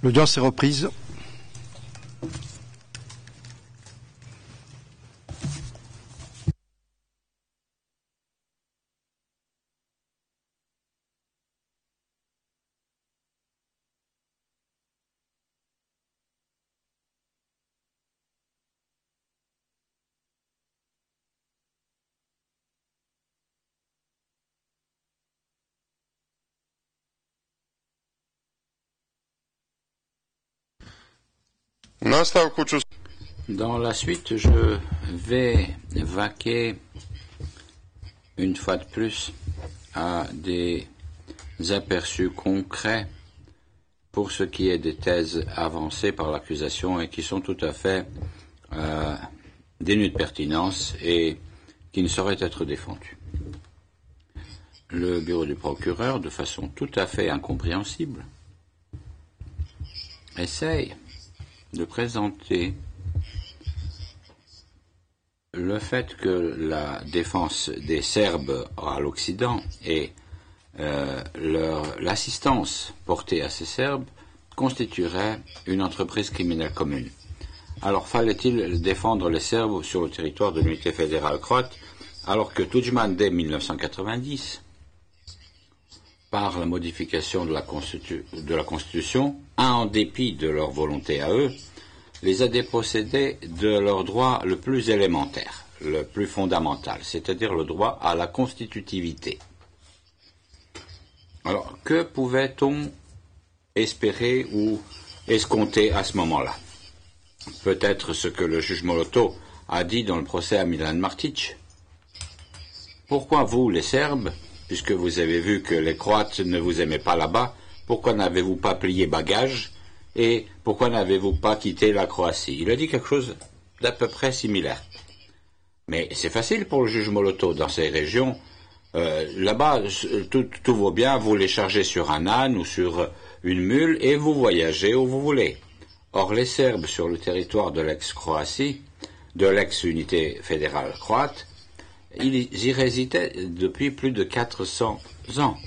L'audience est reprise. Dans la suite, je vais vaquer une fois de plus à des aperçus concrets pour ce qui est des thèses avancées par l'accusation et qui sont tout à fait dénues de pertinence et qui ne sauraient être défendues. Le bureau du procureur, de façon tout à fait incompréhensible, essaye de présenter le fait que la défense des Serbes à l'Occident et l'assistance portée à ces Serbes constituerait une entreprise criminelle commune. Alors fallait-il défendre les Serbes sur le territoire de l'unité fédérale croate, alors que Tudjman, dès 1990, par la modification de la Constitution, en dépit de leur volonté à eux, les a dépossédés de leur droit le plus élémentaire, le plus fondamental, c'est-à-dire le droit à la constitutivité. Alors, que pouvait-on espérer ou escompter à ce moment-là? Peut-être ce que le juge Molotov a dit dans le procès à Milan Martic. Pourquoi vous, les Serbes, puisque vous avez vu que les Croates ne vous aimaient pas là-bas, pourquoi n'avez-vous pas plié bagage et pourquoi n'avez-vous pas quitté la Croatie? Il a dit quelque chose d'à peu près similaire. Mais c'est facile pour le juge Molotov dans ces régions. Là-bas, tout va bien, vous les chargez sur un âne ou sur une mule et vous voyagez où vous voulez. Or, les Serbes sur le territoire de l'ex-Croatie, de l'ex-unité fédérale croate, ils y résidaient depuis plus de 400 ans.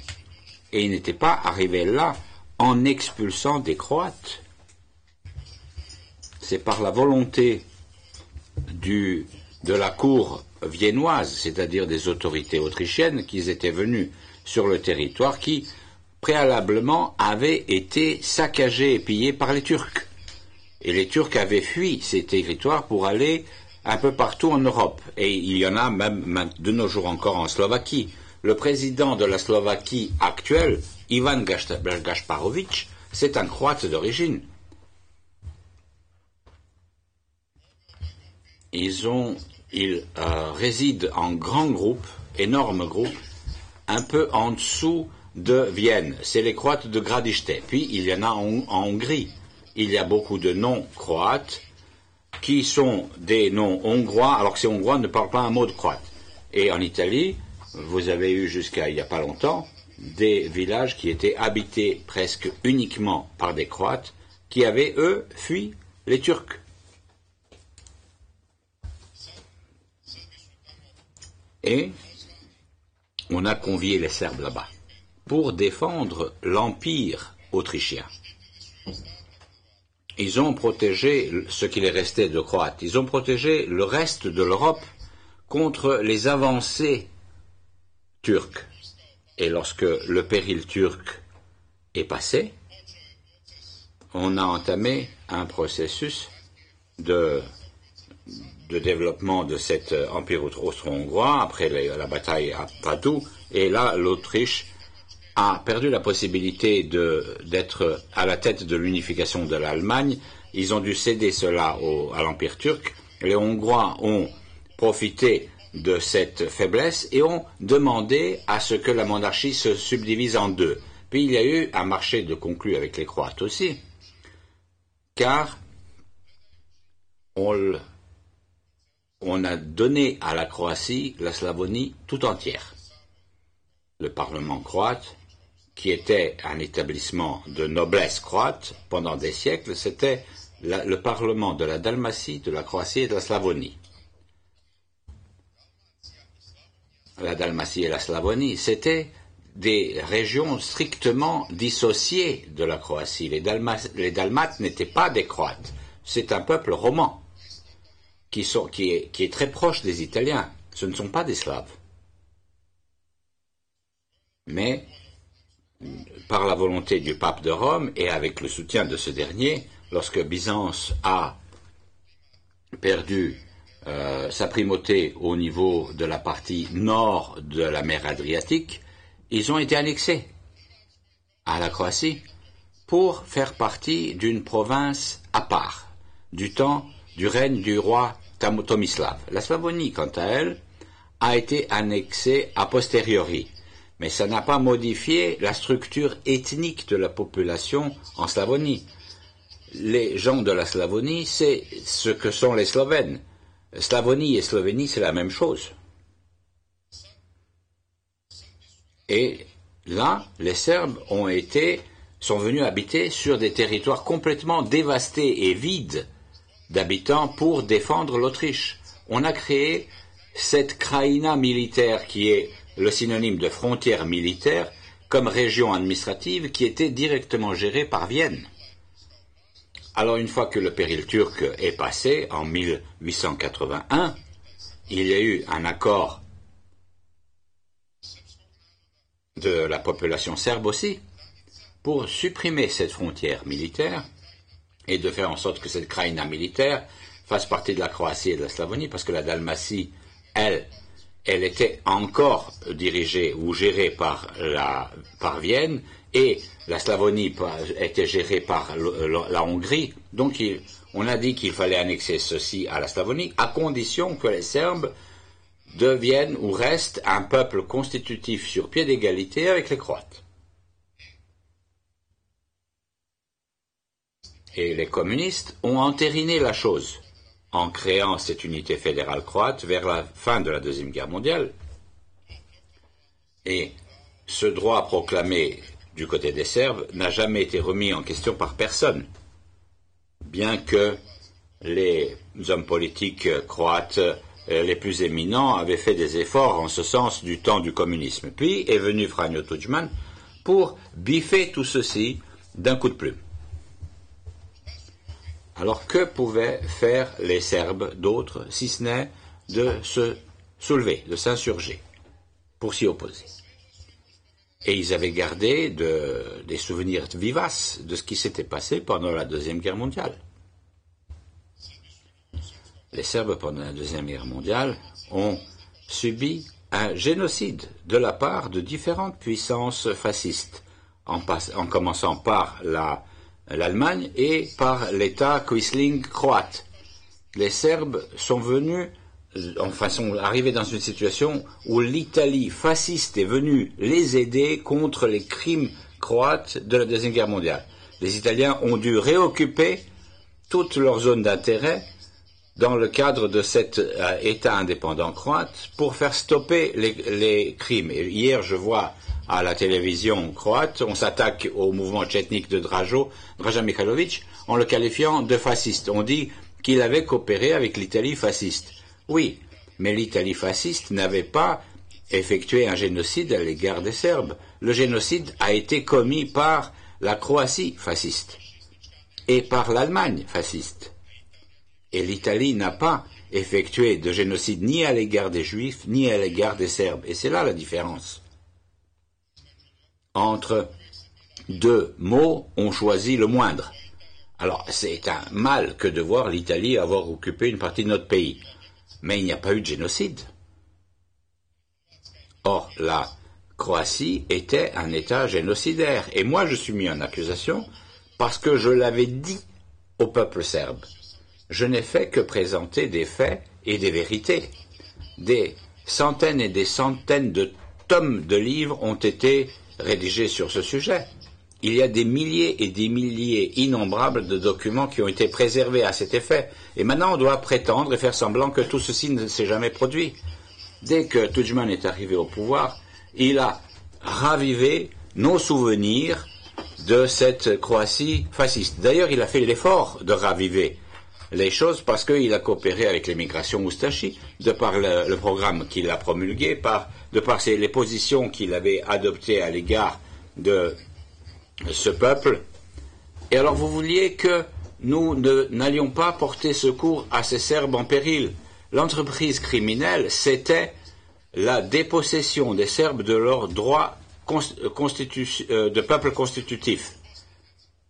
Et ils n'étaient pas arrivés là en expulsant des Croates. C'est par la volonté de la cour viennoise, c'est-à-dire des autorités autrichiennes, qu'ils étaient venus sur le territoire qui, préalablement, avait été saccagé et pillé par les Turcs. Et les Turcs avaient fui ces territoires pour aller un peu partout en Europe. Et il y en a même de nos jours encore en Slovaquie. Le président de la Slovaquie actuelle, Ivan Gasparovic, c'est un Croate d'origine. Ils résident en grands groupes, énormes groupes, un peu en dessous de Vienne. C'est les Croates de Gradište. Puis il y en a en Hongrie. Il y a beaucoup de noms croates qui sont des noms hongrois, alors que ces hongrois ne parlent pas un mot de croate. Et en Italie, vous avez eu jusqu'à il n'y a pas longtemps des villages qui étaient habités presque uniquement par des Croates qui avaient, eux, fui les Turcs. Et on a convié les Serbes là-bas pour défendre l'Empire autrichien. Ils ont protégé ce qu'il est resté de Croates. Ils ont protégé le reste de l'Europe contre les avancées turques. Et lorsque le péril turc est passé, on a entamé un processus de développement de cet empire austro-hongrois après la bataille à Padoue. Et là, l'Autriche a perdu la possibilité d'être à la tête de l'unification de l'Allemagne. Ils ont dû céder cela à l'Empire turc. Les Hongrois ont profité de cette faiblesse et ont demandé à ce que la monarchie se subdivise en deux. Puis il y a eu un marché de conclu avec les Croates aussi, car on a donné à la Croatie la Slavonie tout entière. Le Parlement croate, qui était un établissement de noblesse croate pendant des siècles, c'était le Parlement de la Dalmatie, de la Croatie et de la Slavonie. La Dalmatie et la Slavonie, c'était des régions strictement dissociées de la Croatie. Les Dalmates n'étaient pas des Croates. C'est un peuple roman qui est très proche des Italiens. Ce ne sont pas des Slaves. Mais, par la volonté du pape de Rome et avec le soutien de ce dernier, lorsque Byzance a perdu sa primauté au niveau de la partie nord de la mer Adriatique, ils ont été annexés à la Croatie pour faire partie d'une province à part, du temps du règne du roi Tomislav. La Slavonie, quant à elle, a été annexée a posteriori, mais ça n'a pas modifié la structure ethnique de la population en Slavonie. Les gens de la Slavonie, c'est ce que sont les Slovènes. Slavonie et Slovénie, c'est la même chose. Et là, les Serbes sont venus habiter sur des territoires complètement dévastés et vides d'habitants pour défendre l'Autriche. On a créé cette kraïna militaire qui est le synonyme de frontière militaire comme région administrative qui était directement gérée par Vienne. Alors une fois que le péril turc est passé, en 1881, il y a eu un accord de la population serbe aussi, pour supprimer cette frontière militaire et de faire en sorte que cette kraïna militaire fasse partie de la Croatie et de la Slavonie, parce que la Dalmatie, elle était encore dirigée ou gérée par Vienne, et la Slavonie était gérée par la Hongrie. Donc on a dit qu'il fallait annexer ceci à la Slavonie, à condition que les Serbes deviennent ou restent un peuple constitutif sur pied d'égalité avec les Croates. Et les communistes ont entériné la chose en créant cette unité fédérale croate vers la fin de la Deuxième Guerre mondiale. Et ce droit proclamé du côté des Serbes n'a jamais été remis en question par personne, bien que les hommes politiques croates les plus éminents avaient fait des efforts en ce sens du temps du communisme. Puis est venu Franjo Tudjman pour biffer tout ceci d'un coup de plume. Alors que pouvaient faire les Serbes d'autres, si ce n'est de se soulever, de s'insurger, pour s'y opposer? Et ils avaient gardé des souvenirs vivaces de ce qui s'était passé pendant la Deuxième Guerre mondiale. Les Serbes, pendant la Deuxième Guerre mondiale, ont subi un génocide de la part de différentes puissances fascistes, en commençant par l'Allemagne et par l'État Quisling croate. Les Serbes sont arrivés dans une situation où l'Italie fasciste est venue les aider contre les crimes croates de la Deuxième Guerre mondiale. Les Italiens ont dû réoccuper toute leur zone d'intérêt dans le cadre de cet État indépendant croate pour faire stopper les crimes. Et hier, je vois à la télévision croate, on s'attaque au mouvement tchétnique de Draža Mihailović en le qualifiant de fasciste. On dit qu'il avait coopéré avec l'Italie fasciste. Oui, mais l'Italie fasciste n'avait pas effectué un génocide à l'égard des Serbes. Le génocide a été commis par la Croatie fasciste et par l'Allemagne fasciste. Et l'Italie n'a pas effectué de génocide ni à l'égard des Juifs, ni à l'égard des Serbes. Et c'est là la différence. Entre deux mots, on choisit le moindre. Alors, c'est un mal que de voir l'Italie avoir occupé une partie de notre pays. Mais il n'y a pas eu de génocide. Or, la Croatie était un État génocidaire. Et moi, je suis mis en accusation parce que je l'avais dit au peuple serbe. Je n'ai fait que présenter des faits et des vérités. Des centaines et des centaines de tomes de livres ont été rédigés sur ce sujet. Il y a des milliers et des milliers innombrables de documents qui ont été préservés à cet effet. Et maintenant, on doit prétendre et faire semblant que tout ceci ne s'est jamais produit. Dès que Tudjman est arrivé au pouvoir, il a ravivé nos souvenirs de cette Croatie fasciste. D'ailleurs, il a fait l'effort de raviver les choses parce qu'il a coopéré avec l'émigration Moustachi, de par le programme qu'il a promulgué, de par les positions qu'il avait adoptées à l'égard de ce peuple. Et alors vous vouliez que nous n'allions pas porter secours à ces Serbes en péril. L'entreprise criminelle, c'était la dépossession des Serbes de leurs droits de peuple constitutif,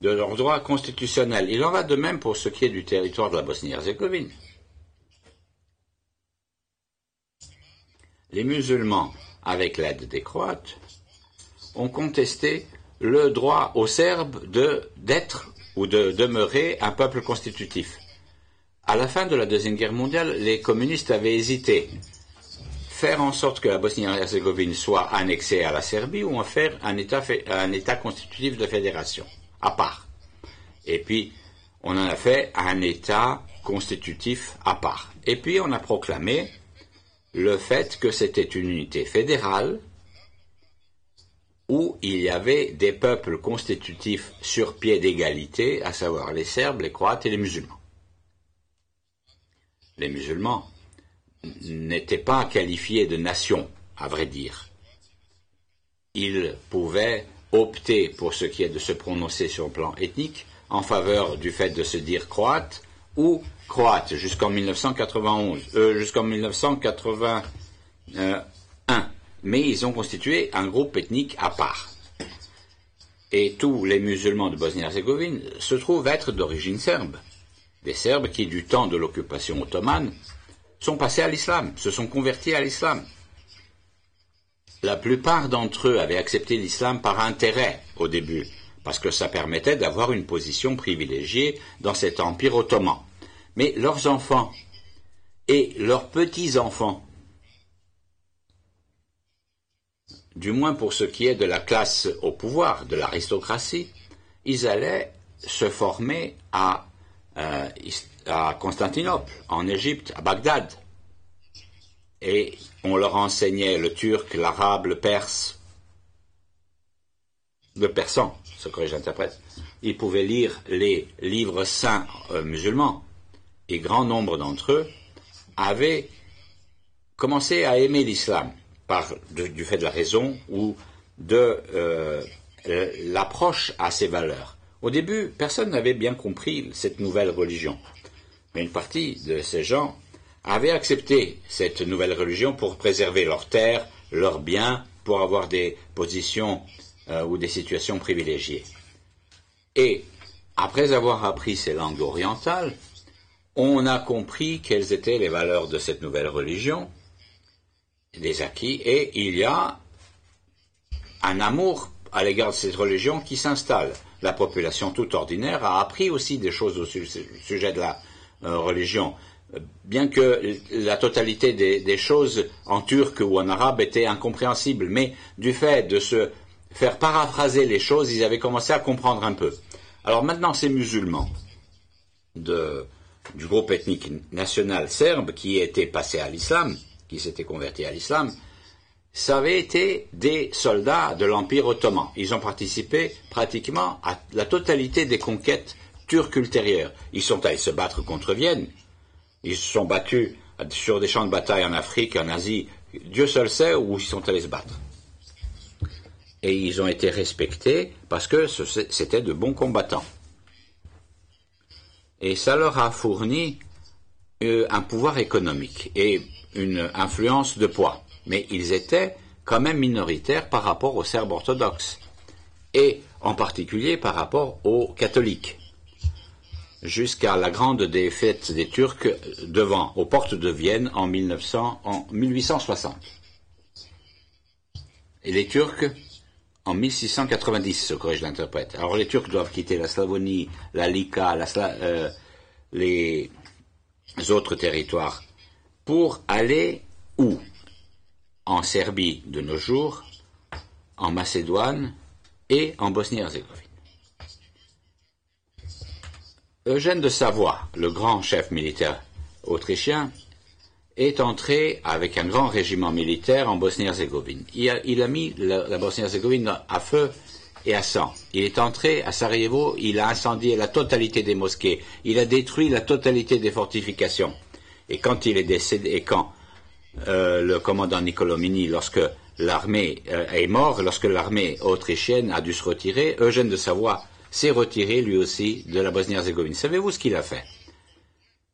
de leurs droits constitutionnels. Il en va de même pour ce qui est du territoire de la Bosnie-Herzégovine. Les musulmans, avec l'aide des Croates, ont contesté le droit aux Serbes d'être ou de demeurer un peuple constitutif. À la fin de la Deuxième Guerre mondiale, les communistes avaient hésité. Faire en sorte que la Bosnie-Herzégovine soit annexée à la Serbie ou en faire un État constitutif de fédération, à part. Et puis, on en a fait un État constitutif à part. Et puis, on a proclamé le fait que c'était une unité fédérale où il y avait des peuples constitutifs sur pied d'égalité, à savoir les Serbes, les Croates et les musulmans. Les musulmans n'étaient pas qualifiés de nation, à vrai dire. Ils pouvaient opter, pour ce qui est de se prononcer sur le plan ethnique, en faveur du fait de se dire croate ou croate jusqu'en 1981. Mais ils ont constitué un groupe ethnique à part. Et tous les musulmans de Bosnie-Herzégovine se trouvent être d'origine serbe. Des Serbes qui, du temps de l'occupation ottomane, sont passés à l'islam, se sont convertis à l'islam. La plupart d'entre eux avaient accepté l'islam par intérêt au début, parce que ça permettait d'avoir une position privilégiée dans cet empire ottoman. Mais leurs enfants et leurs petits-enfants, du moins pour ce qui est de la classe au pouvoir, de l'aristocratie, ils allaient se former à Constantinople, en Égypte, à Bagdad. Et on leur enseignait le turc, l'arabe, le perse, le persan, ce que j'interprète. Ils pouvaient lire les livres saints musulmans. Et grand nombre d'entre eux avaient commencé à aimer l'islam, du fait de la raison ou de l'approche à ces valeurs. Au début, personne n'avait bien compris cette nouvelle religion. Mais une partie de ces gens avaient accepté cette nouvelle religion pour préserver leurs terres, leurs biens, pour avoir des positions ou des situations privilégiées. Et après avoir appris ces langues orientales, on a compris quelles étaient les valeurs de cette nouvelle religion, des acquis, et il y a un amour à l'égard de cette religion qui s'installe. La population toute ordinaire a appris aussi des choses au sujet de la religion, bien que la totalité des choses en turc ou en arabe étaient incompréhensibles, mais du fait de se faire paraphraser les choses, ils avaient commencé à comprendre un peu. Alors maintenant, ces musulmans du groupe ethnique national serbe qui étaient passés à l'islam, qui s'étaient convertis à l'islam, ça avait été des soldats de l'Empire ottoman. Ils ont participé pratiquement à la totalité des conquêtes turques ultérieures. Ils sont allés se battre contre Vienne. Ils se sont battus sur des champs de bataille en Afrique, en Asie. Dieu seul sait où ils sont allés se battre. Et ils ont été respectés parce que c'était de bons combattants. Et ça leur a fourni un pouvoir économique et une influence de poids. Mais ils étaient quand même minoritaires par rapport aux Serbes orthodoxes, et en particulier par rapport aux catholiques, jusqu'à la grande défaite des Turcs aux portes de Vienne en 1860. Et les Turcs en 1690, ce que je l'interprète. Alors les Turcs doivent quitter la Slavonie, la Lika, les autres territoires, pour aller où? En Serbie de nos jours, en Macédoine et en Bosnie-Herzégovine. Eugène de Savoie, le grand chef militaire autrichien, est entré avec un grand régiment militaire en Bosnie-Herzégovine. Il a mis la Bosnie-Herzégovine à feu et à sang. Il est entré à Sarajevo, il a incendié la totalité des mosquées, il a détruit la totalité des fortifications. Et quand il est décédé, et quand le commandant Niccolomini, lorsque l'armée est mort, lorsque l'armée autrichienne a dû se retirer, Eugène de Savoie s'est retiré lui aussi de la Bosnie-Herzégovine. Savez-vous ce qu'il a fait?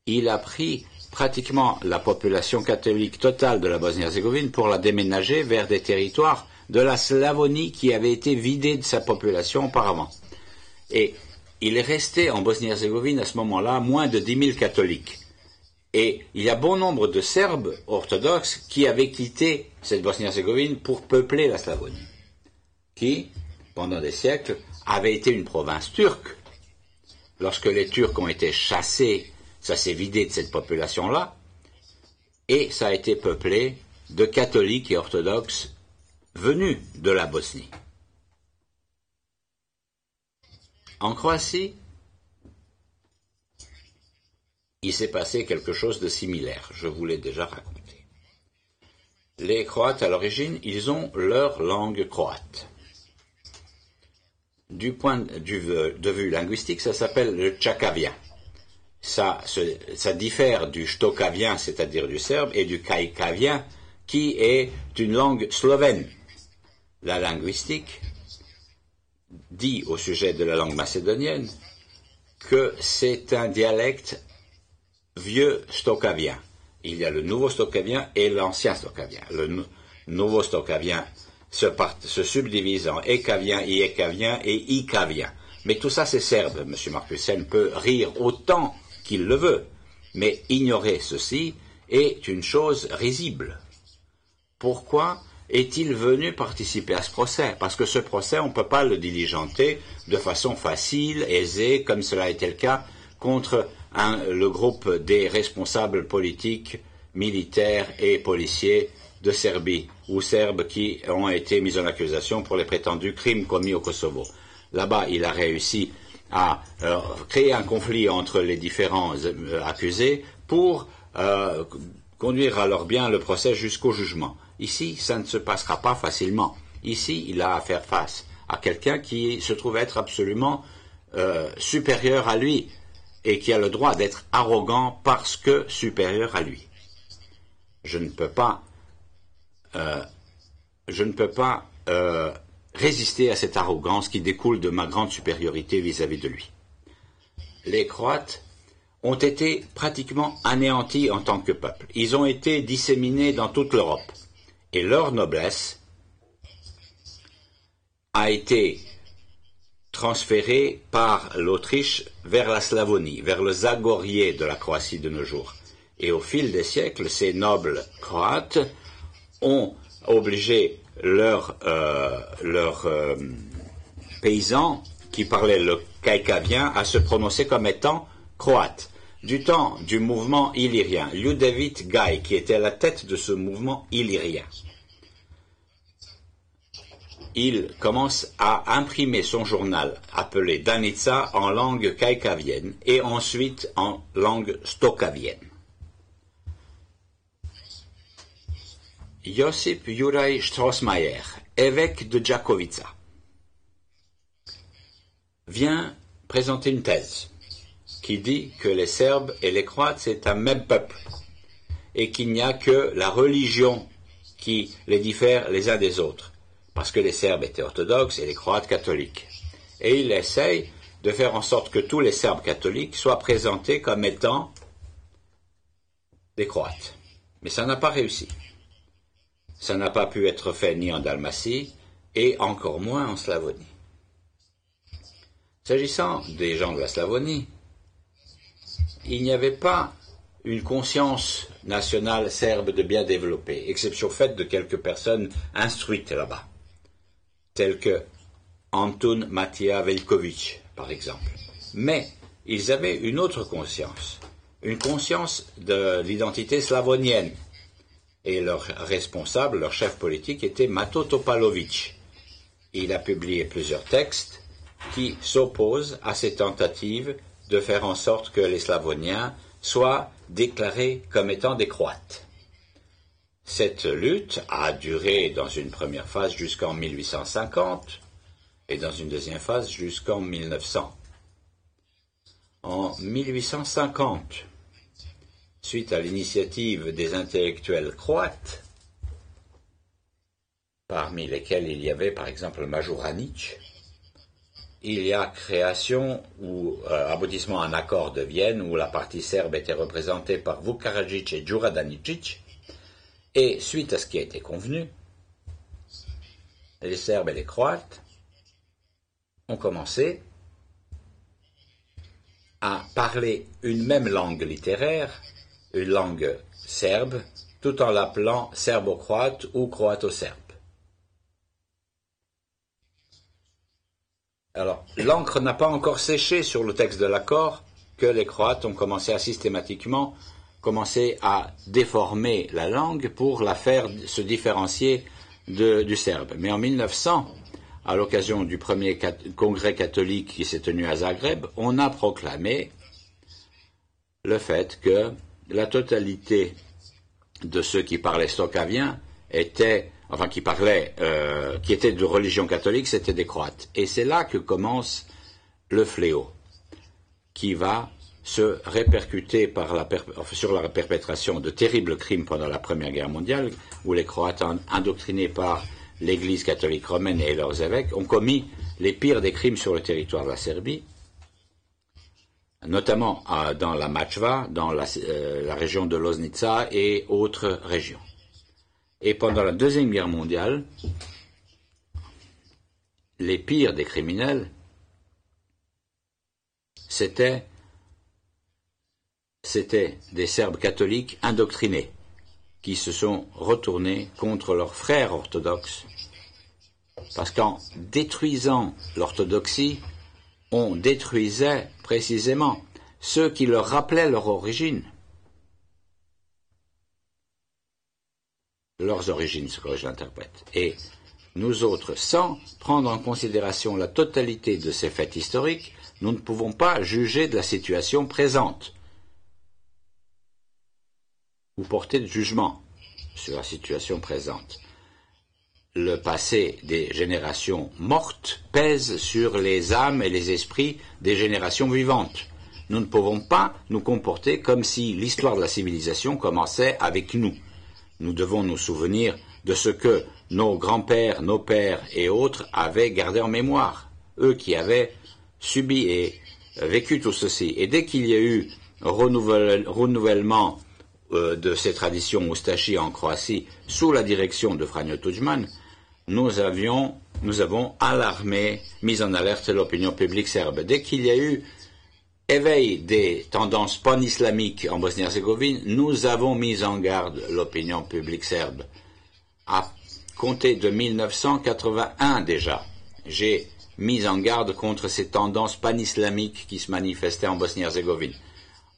Il a pris pratiquement la population catholique totale de la Bosnie-Herzégovine pour la déménager vers des territoires de la Slavonie qui avait été vidée de sa population auparavant. Et il est resté en Bosnie-Herzégovine à ce moment-là moins de 10 000 catholiques. Et il y a bon nombre de Serbes orthodoxes qui avaient quitté cette Bosnie-Herzégovine pour peupler la Slavonie, qui, pendant des siècles, avait été une province turque. Lorsque les Turcs ont été chassés, ça s'est vidé de cette population-là, et ça a été peuplé de catholiques et orthodoxes venus de la Bosnie. En Croatie, il s'est passé quelque chose de similaire, je vous l'ai déjà raconté. Les Croates, à l'origine, ils ont leur langue croate. Du point de vue linguistique, ça s'appelle le tchakavien. Ça diffère du štokavien, c'est-à-dire du serbe, et du kajkavien, qui est une langue slovène. La linguistique dit au sujet de la langue macédonienne que c'est un dialecte vieux stokavien. Il y a le nouveau stokavien et l'ancien stokavien. Le nouveau stokavien se subdivise en ekavien, iekavien et ikavien. Mais tout ça c'est serbe. M. Marcussen peut rire autant qu'il le veut, mais ignorer ceci est une chose risible. Pourquoi est-il venu participer à ce procès? Parce que ce procès, on ne peut pas le diligenter de façon facile, aisée, comme cela a été le cas contre le groupe des responsables politiques, militaires et policiers de Serbie, ou Serbes qui ont été mis en accusation pour les prétendus crimes commis au Kosovo. Là-bas, il a réussi à créer un conflit entre les différents accusés pour conduire à leur bien le procès jusqu'au jugement. Ici, ça ne se passera pas facilement. Ici, il a à faire face à quelqu'un qui se trouve être absolument supérieur à lui et qui a le droit d'être arrogant parce que supérieur à lui. Je ne peux pas résister à cette arrogance qui découle de ma grande supériorité vis-à-vis de lui. Les Croates ont été pratiquement anéantis en tant que peuple. Ils ont été disséminés dans toute l'Europe. Et leur noblesse a été transférée par l'Autriche vers la Slavonie, vers le Zagorje de la Croatie de nos jours. Et au fil des siècles, ces nobles croates ont obligé leurs paysans qui parlaient le kajkavien à se prononcer comme étant croates. Du temps du mouvement illyrien, Ljudevit Gaj, qui était à la tête de ce mouvement illyrien, il commence à imprimer son journal appelé Danica en langue kajkavienne et ensuite en langue stokavienne. Josip Juraj Strossmayer, évêque de Đakovica, vient présenter une thèse qui dit que les Serbes et les Croates c'est un même peuple et qu'il n'y a que la religion qui les diffère les uns des autres, parce que les Serbes étaient orthodoxes et les Croates catholiques. Et il essaye de faire en sorte que tous les Serbes catholiques soient présentés comme étant des Croates. Mais ça n'a pas réussi. Ça n'a pas pu être fait ni en Dalmatie et encore moins en Slavonie. S'agissant des gens de la Slavonie, il n'y avait pas une conscience nationale serbe de bien développée, exception faite de quelques personnes instruites là-bas, telles que Antun Matija Veljković, par exemple. Mais ils avaient une autre conscience, une conscience de l'identité slavonienne. Et leur responsable, leur chef politique, était Mato Topalović. Il a publié plusieurs textes qui s'opposent à ces tentatives de faire en sorte que les Slavoniens soient déclarés comme étant des Croates. Cette lutte a duré dans une première phase jusqu'en 1850 et dans une deuxième phase jusqu'en 1900. En 1850, suite à l'initiative des intellectuels croates, parmi lesquels il y avait par exemple Mažuranić, il y a création ou aboutissement à un accord de Vienne où la partie serbe était représentée par Vuk Karadžić et Đura Daničić, et suite à ce qui a été convenu, les Serbes et les Croates ont commencé à parler une même langue littéraire, une langue serbe, tout en l'appelant serbo-croate ou croato-serbe. Alors, l'encre n'a pas encore séché sur le texte de l'accord que les Croates ont commencé à systématiquement déformer la langue pour la faire se différencier du serbe. Mais en 1900, à l'occasion du premier congrès catholique qui s'est tenu à Zagreb, on a proclamé le fait que la totalité de ceux qui parlaient stokavien qui étaient de religion catholique, c'était des Croates. Et c'est là que commence le fléau, qui va se répercuter sur la perpétration de terribles crimes pendant la Première Guerre mondiale, où les Croates, indoctrinés par l'Église catholique romaine et leurs évêques, ont commis les pires des crimes sur le territoire de la Serbie, notamment dans la Mačva, dans la région de Loznica et autres régions. Et pendant la Deuxième Guerre mondiale, les pires des criminels, c'était des Serbes catholiques indoctrinés qui se sont retournés contre leurs frères orthodoxes, parce qu'en détruisant l'orthodoxie, on détruisait précisément ceux qui leur rappelaient leur origine. Leurs origines, ce que je l'interprète. Et nous autres, sans prendre en considération la totalité de ces faits historiques, nous ne pouvons pas juger de la situation présente ou porter de jugement sur la situation présente. Le passé des générations mortes pèse sur les âmes et les esprits des générations vivantes. Nous ne pouvons pas nous comporter comme si l'histoire de la civilisation commençait avec nous. Nous devons nous souvenir de ce que nos grands-pères, nos pères et autres avaient gardé en mémoire, eux qui avaient subi et vécu tout ceci. Et dès qu'il y a eu renouvellement de ces traditions oustachi en Croatie sous la direction de Franjo Tudjman, nous avons alarmé, mis en alerte l'opinion publique serbe. Dès qu'il y a eu éveil des tendances pan-islamiques en Bosnie-Herzégovine, nous avons mis en garde l'opinion publique serbe. À compter de 1981 déjà, j'ai mis en garde contre ces tendances pan-islamiques qui se manifestaient en Bosnie-Herzégovine.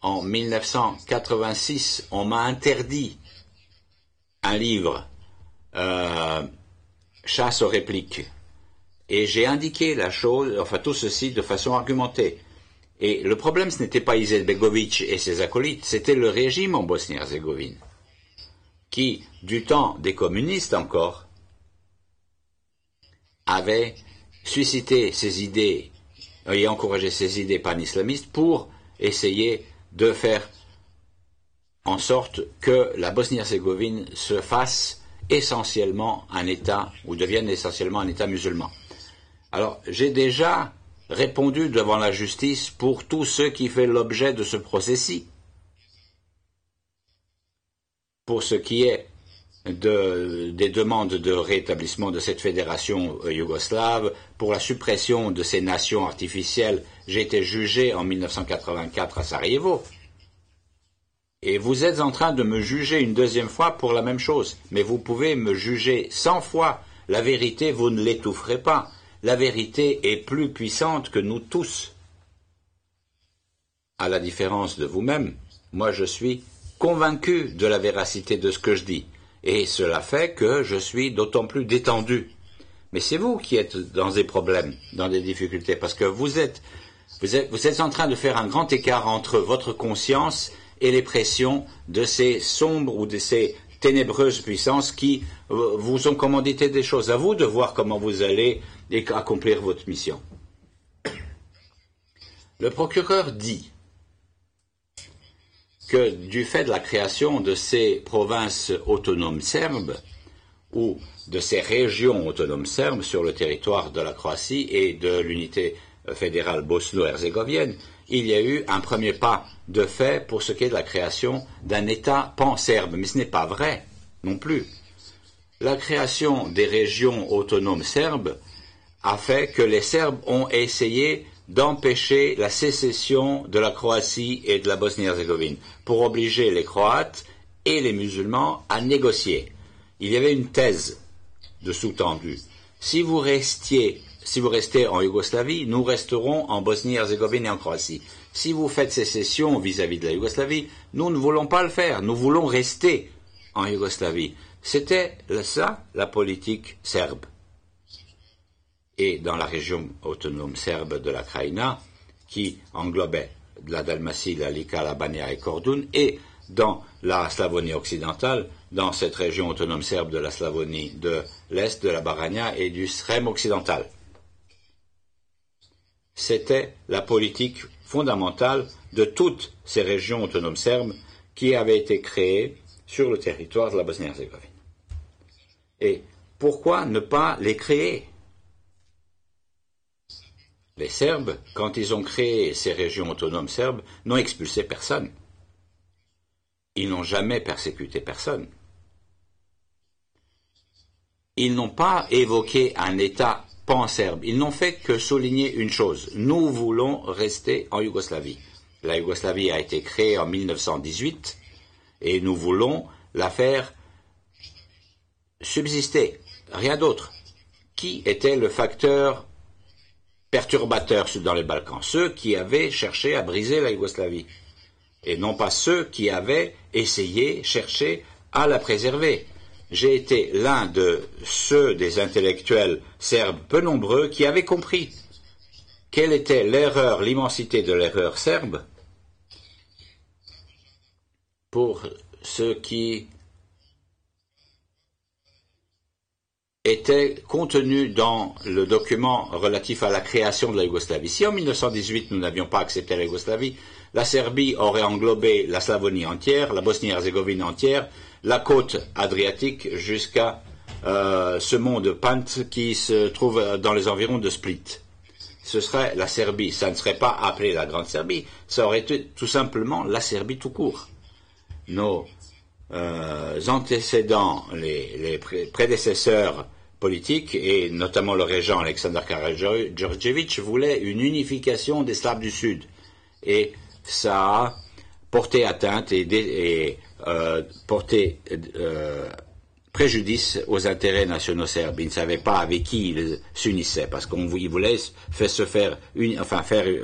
En 1986, on m'a interdit un livre, Chasse aux répliques. Et j'ai indiqué tout ceci de façon argumentée. Et le problème, ce n'était pas Izetbegović et ses acolytes, c'était le régime en Bosnie-Herzégovine, qui, du temps des communistes encore, avait suscité ces idées et encouragé ces idées pan-islamistes pour essayer de faire en sorte que la Bosnie-Herzégovine se fasse essentiellement un État, ou devienne essentiellement un État musulman. Alors, j'ai déjà répondu devant la justice pour tous ceux qui font l'objet de ce procès-ci. Pour ce qui est des demandes de rétablissement de cette fédération yougoslave, pour la suppression de ces nations artificielles, j'ai été jugé en 1984 à Sarajevo. Et vous êtes en train de me juger une deuxième fois pour la même chose. Mais vous pouvez me juger 100 fois. La vérité, vous ne l'étoufferez pas. La vérité est plus puissante que nous tous. À la différence de vous-même, moi je suis convaincu de la véracité de ce que je dis. Et cela fait que je suis d'autant plus détendu. Mais c'est vous qui êtes dans des problèmes, dans des difficultés, parce que vous êtes en train de faire un grand écart entre votre conscience et les pressions de ces sombres ou de ces ténébreuses puissances qui vous ont commandité des choses. À vous de voir comment vous allez et accomplir votre mission. Le procureur dit que du fait de la création de ces provinces autonomes serbes ou de ces régions autonomes serbes sur le territoire de la Croatie et de l'unité fédérale bosno-herzégovienne, il y a eu un premier pas de fait pour ce qui est de la création d'un État pan-serbe. Mais ce n'est pas vrai non plus. La création des régions autonomes serbes a fait que les Serbes ont essayé d'empêcher la sécession de la Croatie et de la Bosnie-Herzégovine pour obliger les Croates et les musulmans à négocier. Il y avait une thèse de sous-tendu. Si vous restez en Yougoslavie, nous resterons en Bosnie-Herzégovine et en Croatie. Si vous faites sécession vis-à-vis de la Yougoslavie, nous ne voulons pas le faire. Nous voulons rester en Yougoslavie. C'était ça, la politique serbe. Et dans la région autonome serbe de la Krajina, qui englobait la Dalmatie, la Lika, la Banija et Kordun, et dans la Slavonie occidentale, dans cette région autonome serbe de la Slavonie de l'Est, de la Baranja et du Srem occidental. C'était la politique fondamentale de toutes ces régions autonomes serbes qui avaient été créées sur le territoire de la Bosnie-Herzégovine. Et pourquoi ne pas les créer? Les Serbes, quand ils ont créé ces régions autonomes serbes, n'ont expulsé personne. Ils n'ont jamais persécuté personne. Ils n'ont pas évoqué un État pan-serbe. Ils n'ont fait que souligner une chose. Nous voulons rester en Yougoslavie. La Yougoslavie a été créée en 1918 et nous voulons la faire subsister. Rien d'autre. Qui était le facteur perturbateurs dans les Balkans, ceux qui avaient cherché à briser la Yougoslavie, et non pas ceux qui avaient essayé, cherché à la préserver. J'ai été l'un de ceux des intellectuels serbes peu nombreux qui avaient compris quelle était l'erreur, l'immensité de l'erreur serbe pour ceux qui était contenu dans le document relatif à la création de la Yougoslavie. Si en 1918 nous n'avions pas accepté la Yougoslavie, la Serbie aurait englobé la Slavonie entière, la Bosnie-Herzégovine entière, la côte adriatique jusqu'à ce mont de Pant qui se trouve dans les environs de Split. Ce serait la Serbie, ça ne serait pas appelé la Grande Serbie, ça aurait été tout simplement la Serbie tout court. Nos antécédents, les prédécesseurs politiques, et notamment le régent Alexander Karađorđević, voulaient une unification des Slaves du Sud. Et ça a porté atteinte et porté préjudice aux intérêts nationaux serbes. Ils ne savaient pas avec qui ils s'unissaient, parce qu'ils voulaient faire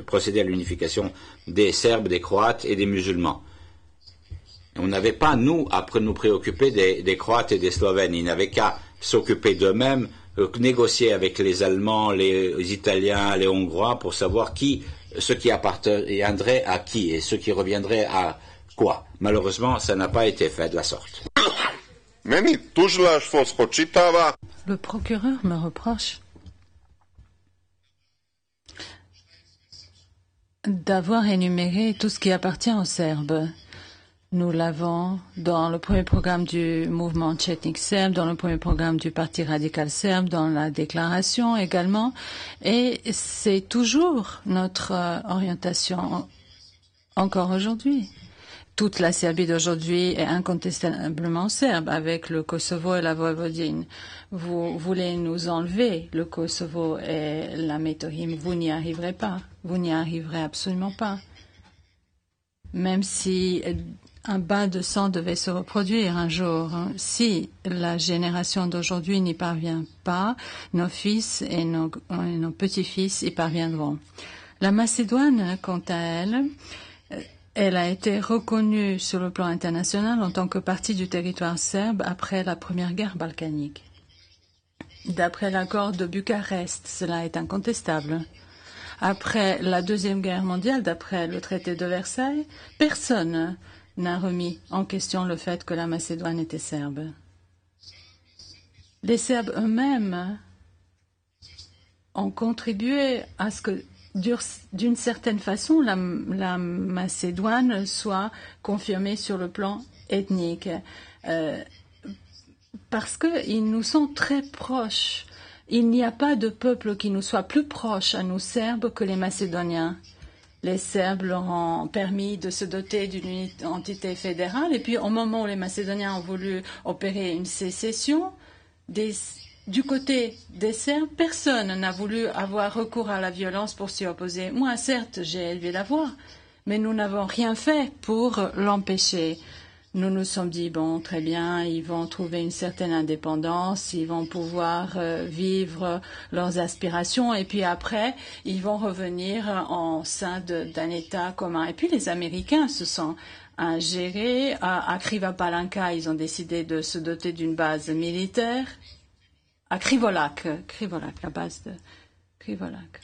procéder à l'unification des Serbes, des Croates et des musulmans. On n'avait pas, nous, à nous préoccuper des Croates et des Slovènes. Ils n'avaient qu'à s'occuper d'eux-mêmes, négocier avec les Allemands, les Italiens, les Hongrois, pour savoir ce qui appartiendrait à qui et ce qui reviendrait à quoi. Malheureusement, ça n'a pas été fait de la sorte. Le procureur me reproche d'avoir énuméré tout ce qui appartient aux Serbes. Nous l'avons dans le premier programme du mouvement tchétnik serbe, dans le premier programme du Parti radical serbe, dans la déclaration également. Et c'est toujours notre orientation encore aujourd'hui. Toute la Serbie d'aujourd'hui est incontestablement serbe, avec le Kosovo et la Vojvodine. Vous voulez nous enlever le Kosovo et la Metohim, vous n'y arriverez pas. Vous n'y arriverez absolument pas. Même si un bain de sang devait se reproduire un jour, si la génération d'aujourd'hui n'y parvient pas, nos fils et nos petits-fils y parviendront. La Macédoine, quant à elle, elle a été reconnue sur le plan international en tant que partie du territoire serbe après la première guerre balkanique. D'après l'accord de Bucarest, cela est incontestable. Après la Deuxième Guerre mondiale, d'après le traité de Versailles, personne n'a remis en question le fait que la Macédoine était serbe. Les Serbes eux-mêmes ont contribué à ce que, d'une certaine façon, la Macédoine soit confirmée sur le plan ethnique. Parce qu'ils nous sont très proches. Il n'y a pas de peuple qui nous soit plus proche à nous Serbes que les Macédoniens. Les Serbes leur ont permis de se doter d'une entité fédérale. Et puis, au moment où les Macédoniens ont voulu opérer une sécession, du côté des Serbes, personne n'a voulu avoir recours à la violence pour s'y opposer. Moi, certes, j'ai élevé la voix, mais nous n'avons rien fait pour l'empêcher. Nous nous sommes dit, bon, très bien, ils vont trouver une certaine indépendance, ils vont pouvoir vivre leurs aspirations, et puis après, ils vont revenir en sein d'un État commun. Et puis les Américains se sont ingérés. À Kriva Palanka, ils ont décidé de se doter d'une base militaire. À Krivolak, la base de Krivolak.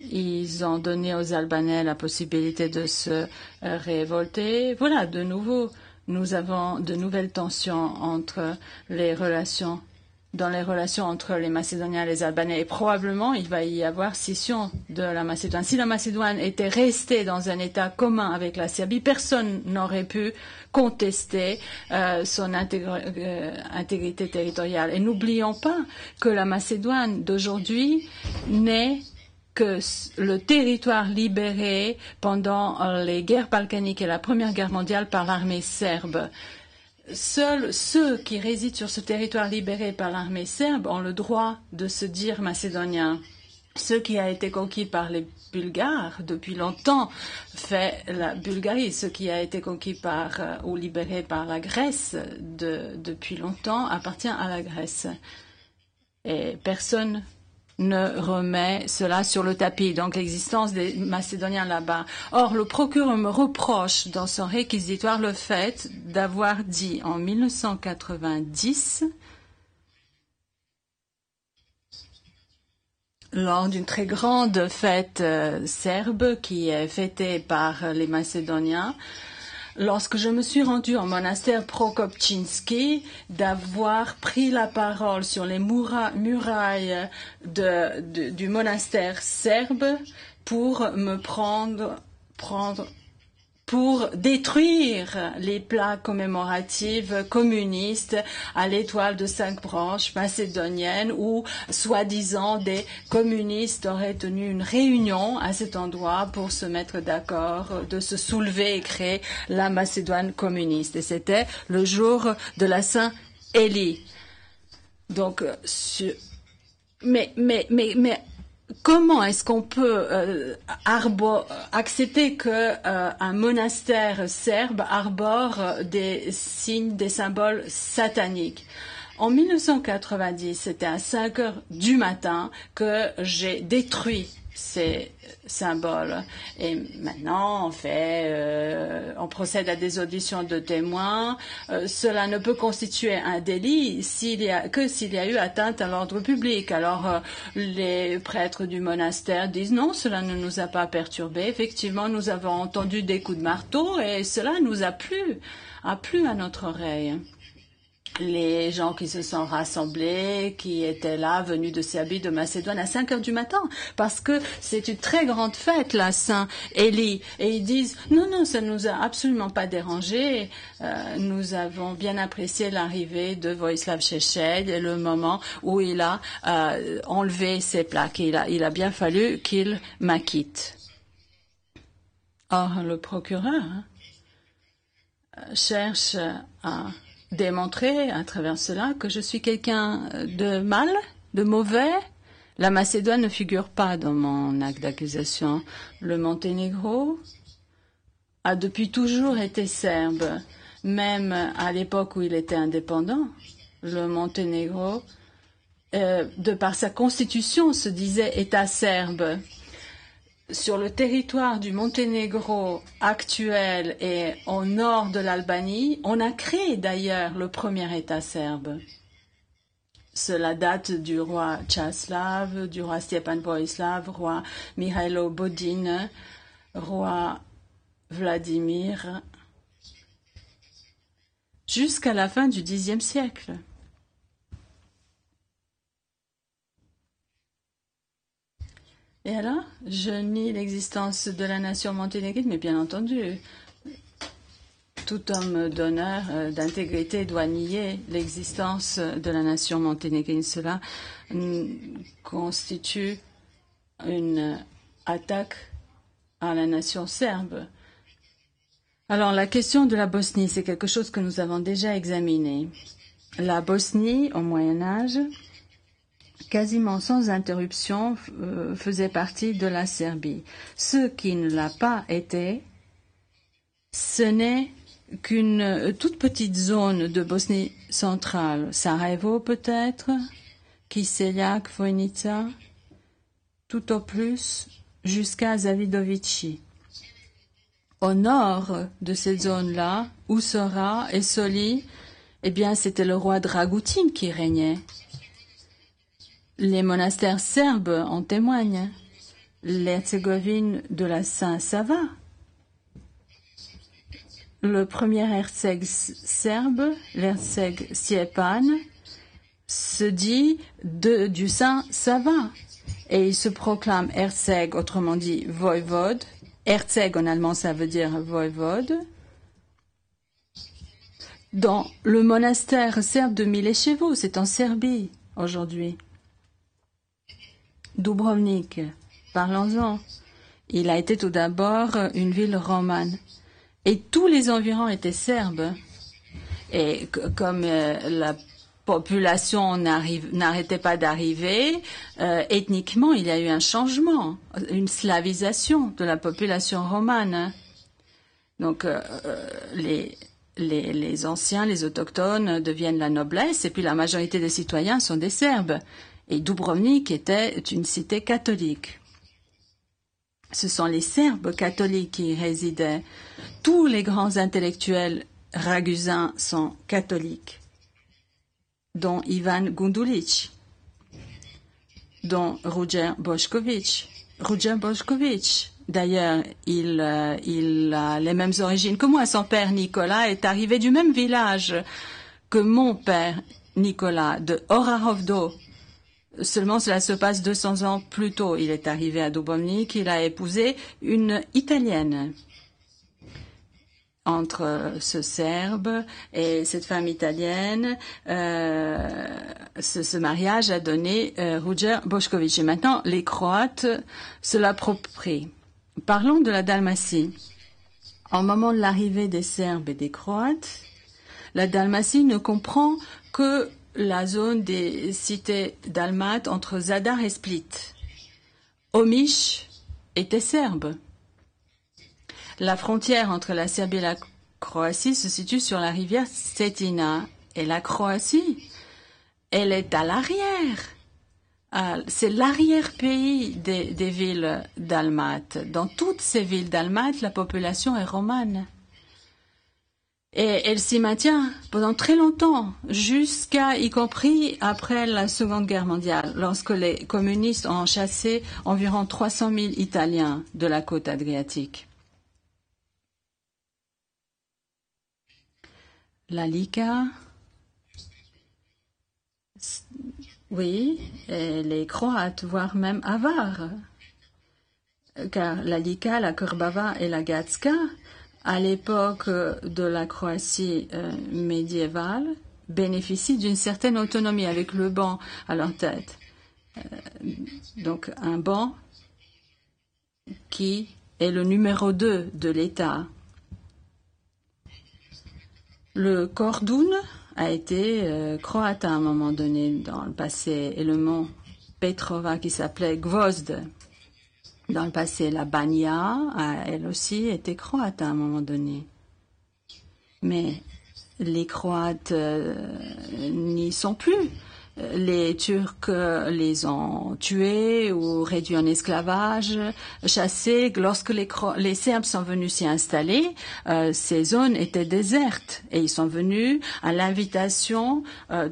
Ils ont donné aux Albanais la possibilité de se révolter. Voilà, de nouveau, nous avons de nouvelles tensions entre dans les relations entre les Macédoniens et les Albanais. Et probablement, il va y avoir scission de la Macédoine. Si la Macédoine était restée dans un État commun avec la Serbie, personne n'aurait pu contester son intégrité territoriale. Et n'oublions pas que la Macédoine d'aujourd'hui n'est que le territoire libéré pendant les guerres balkaniques et la Première Guerre mondiale par l'armée serbe. Seuls ceux qui résident sur ce territoire libéré par l'armée serbe ont le droit de se dire macédoniens. Ce qui a été conquis par les Bulgares depuis longtemps fait la Bulgarie. Ce qui a été conquis ou libéré par la Grèce depuis longtemps appartient à la Grèce. Et personne ne remet cela sur le tapis, donc l'existence des Macédoniens là-bas. Or, le procureur me reproche dans son réquisitoire le fait d'avoir dit en 1990, lors d'une très grande fête serbe qui est fêtée par les Macédoniens, lorsque je me suis rendue au monastère Prokopčinski, d'avoir pris la parole sur les murailles du monastère serbe pour pour détruire les plaques commémoratives communistes à l'étoile de 5 branches macédoniennes où, soi-disant, des communistes auraient tenu une réunion à cet endroit pour se mettre d'accord, de se soulever et créer la Macédoine communiste. Et c'était le jour de la Saint-Élie. Donc, mais comment est-ce qu'on peut accepter qu'un monastère serbe arbore des signes, des symboles sataniques? En 1990, c'était à 5 heures du matin que j'ai détruit ces symboles. Et maintenant, on procède à des auditions de témoins. Cela ne peut constituer un délit que s'il y a eu atteinte à l'ordre public. Alors, les prêtres du monastère disent non, cela ne nous a pas perturbés. Effectivement, nous avons entendu des coups de marteau et cela nous a plu à notre oreille. Les gens qui se sont rassemblés, qui étaient là, venus de Serbie, de Macédoine, à 5 heures du matin, parce que c'est une très grande fête, la Saint-Élie. Et ils disent, non, ça ne nous a absolument pas dérangé. Nous avons bien apprécié l'arrivée de Vojislav Šešelj et le moment où il a enlevé ses plaques. Il a bien fallu qu'il m'acquitte. Or, le procureur cherche à démontrer à travers cela que je suis quelqu'un de mal, de mauvais. La Macédoine ne figure pas dans mon acte d'accusation. Le Monténégro a depuis toujours été serbe, même à l'époque où il était indépendant. Le Monténégro, de par sa constitution, se disait État serbe. Sur le territoire du Monténégro actuel et au nord de l'Albanie, on a créé d'ailleurs le premier État serbe. Cela date du roi Časlav, du roi Stjepan Vojislav, roi Mihailo Bodin, roi Vladimir, jusqu'à la fin du Xe siècle. Et alors, je nie l'existence de la nation monténégrine, mais bien entendu, tout homme d'honneur, d'intégrité doit nier l'existence de la nation monténégrine. Cela constitue une attaque à la nation serbe. Alors, la question de la Bosnie, c'est quelque chose que nous avons déjà examiné. La Bosnie, au Moyen-Âge, quasiment sans interruption, faisait partie de la Serbie. Ce qui ne l'a pas été, ce n'est qu'une toute petite zone de Bosnie centrale. Sarajevo peut-être, Kiseljak, Vojnica, tout au plus jusqu'à Zavidovići. Au nord de cette zone-là, Usora et Soli, eh bien, c'était le roi Dragutin qui régnait. Les monastères serbes en témoignent. L'Herzégovine de la Saint-Sava. Le premier herzeg serbe, l'herzeg Stjepan, se dit du Saint-Sava. Et il se proclame herzeg, autrement dit voivode. Herzeg en allemand, ça veut dire voivode. Dans le monastère serbe de Mileševo, c'est en Serbie aujourd'hui. Dubrovnik, parlons-en. Il a été tout d'abord une ville romane. Et tous les environs étaient serbes. Et comme la population n'arrêtait pas d'arriver, ethniquement, il y a eu un changement, une slavisation de la population romane. Donc, les anciens, les autochtones deviennent la noblesse, et puis la majorité des citoyens sont des Serbes. Et Dubrovnik était une cité catholique. Ce sont les Serbes catholiques qui y résidaient. Tous les grands intellectuels ragusins sont catholiques, dont Ivan Gundulić, dont Ruđer Bošković. Ruđer Bošković, d'ailleurs, il a les mêmes origines que moi. Son père Nicolas est arrivé du même village que mon père Nicolas, de Orahovdo. Seulement, cela se passe 200 ans plus tôt. Il est arrivé à Dubrovnik, il a épousé une Italienne. Entre ce Serbe et cette femme italienne, ce mariage a donné Ruđer Bošković. Et maintenant, les Croates se l'approprient. Parlons de la Dalmatie. Au moment de l'arrivée des Serbes et des Croates, la Dalmatie ne comprend que la zone des cités dalmates entre Zadar et Split. Omiš était serbe. La frontière entre la Serbie et la Croatie se situe sur la rivière Cetina. Et la Croatie, elle est à l'arrière. C'est l'arrière-pays des villes dalmates. Dans toutes ces villes dalmates, la population est romane. Et elle s'y maintient pendant très longtemps, jusqu'à, y compris après la Seconde Guerre mondiale, lorsque les communistes ont chassé environ 300 000 Italiens de la côte adriatique. La Lika, oui, et les Croates, voire même Avars, car la Lika, la Korbava et la Gatska, à l'époque de la Croatie médiévale, bénéficient d'une certaine autonomie avec le ban à leur tête. Donc un ban qui est le numéro 2 de l'État. Le Kordun a été croate à un moment donné dans le passé, et le mont Petrova qui s'appelait Gvozd. Dans le passé, la Banja a elle aussi été croate à un moment donné. Mais les Croates n'y sont plus. Les Turcs les ont tués ou réduits en esclavage, chassés. Lorsque les Serbes sont venus s'y installer, ces zones étaient désertes et ils sont venus à l'invitation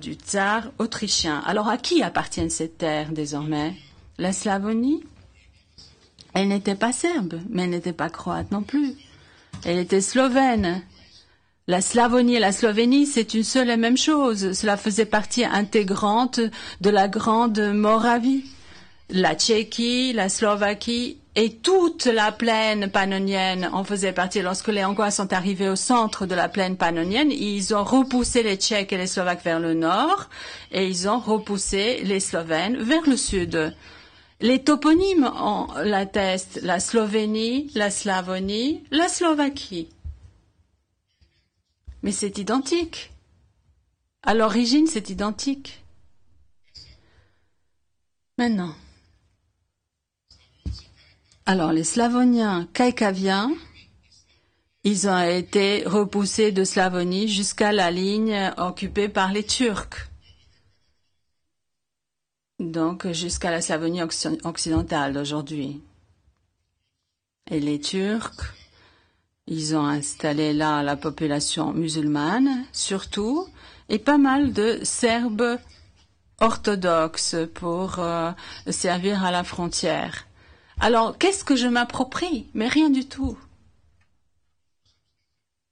du tsar autrichien. Alors à qui appartiennent ces terres désormais? La Slavonie? Elle n'était pas serbe, mais elle n'était pas croate non plus. Elle était slovène. La Slavonie et la Slovénie, c'est une seule et même chose. Cela faisait partie intégrante de la Grande Moravie. la Tchéquie, la Slovaquie et toute la plaine pannonienne en faisait partie. Lorsque les Hongrois sont arrivés au centre de la plaine pannonienne, ils ont repoussé les Tchèques et les Slovaques vers le nord et ils ont repoussé les Slovènes vers le sud. Les toponymes en l'attestent, la Slovénie, la Slavonie, la Slovaquie. Mais c'est identique. À l'origine, c'est identique. Maintenant. Alors, les Slavoniens caïcaviens, ils ont été repoussés de Slavonie jusqu'à la ligne occupée par les Turcs. Donc, jusqu'à la Slavonie occidentale d'aujourd'hui. Et les Turcs, ils ont installé là la population musulmane, surtout, et pas mal de Serbes orthodoxes pour servir à la frontière. Alors, qu'est-ce que je m'approprie? Mais rien du tout.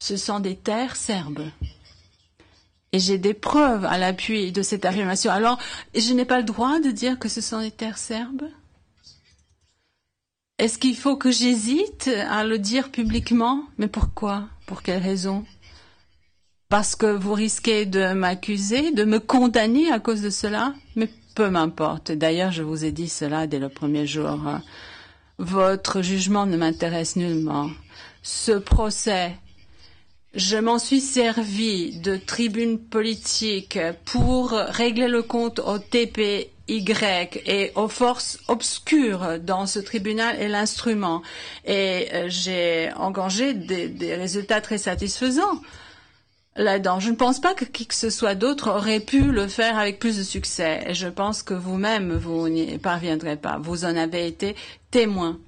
Ce sont des terres serbes. Et j'ai des preuves à l'appui de cette affirmation. Alors, je n'ai pas le droit de dire que ce sont des terres serbes? Est-ce qu'il faut que j'hésite à le dire publiquement? Mais pourquoi? Pour quelle raison? Parce que vous risquez de m'accuser, de me condamner à cause de cela? Mais peu m'importe. D'ailleurs, je vous ai dit cela dès le premier jour. Votre jugement ne m'intéresse nullement. Ce procès, je m'en suis servi de tribune politique pour régler le compte au TPY et aux forces obscures dans ce tribunal et l'instrument. Et j'ai engrangé des résultats très satisfaisants là-dedans. Je ne pense pas que qui que ce soit d'autre aurait pu le faire avec plus de succès. Et je pense que vous-même, vous n'y parviendrez pas. Vous en avez été témoin.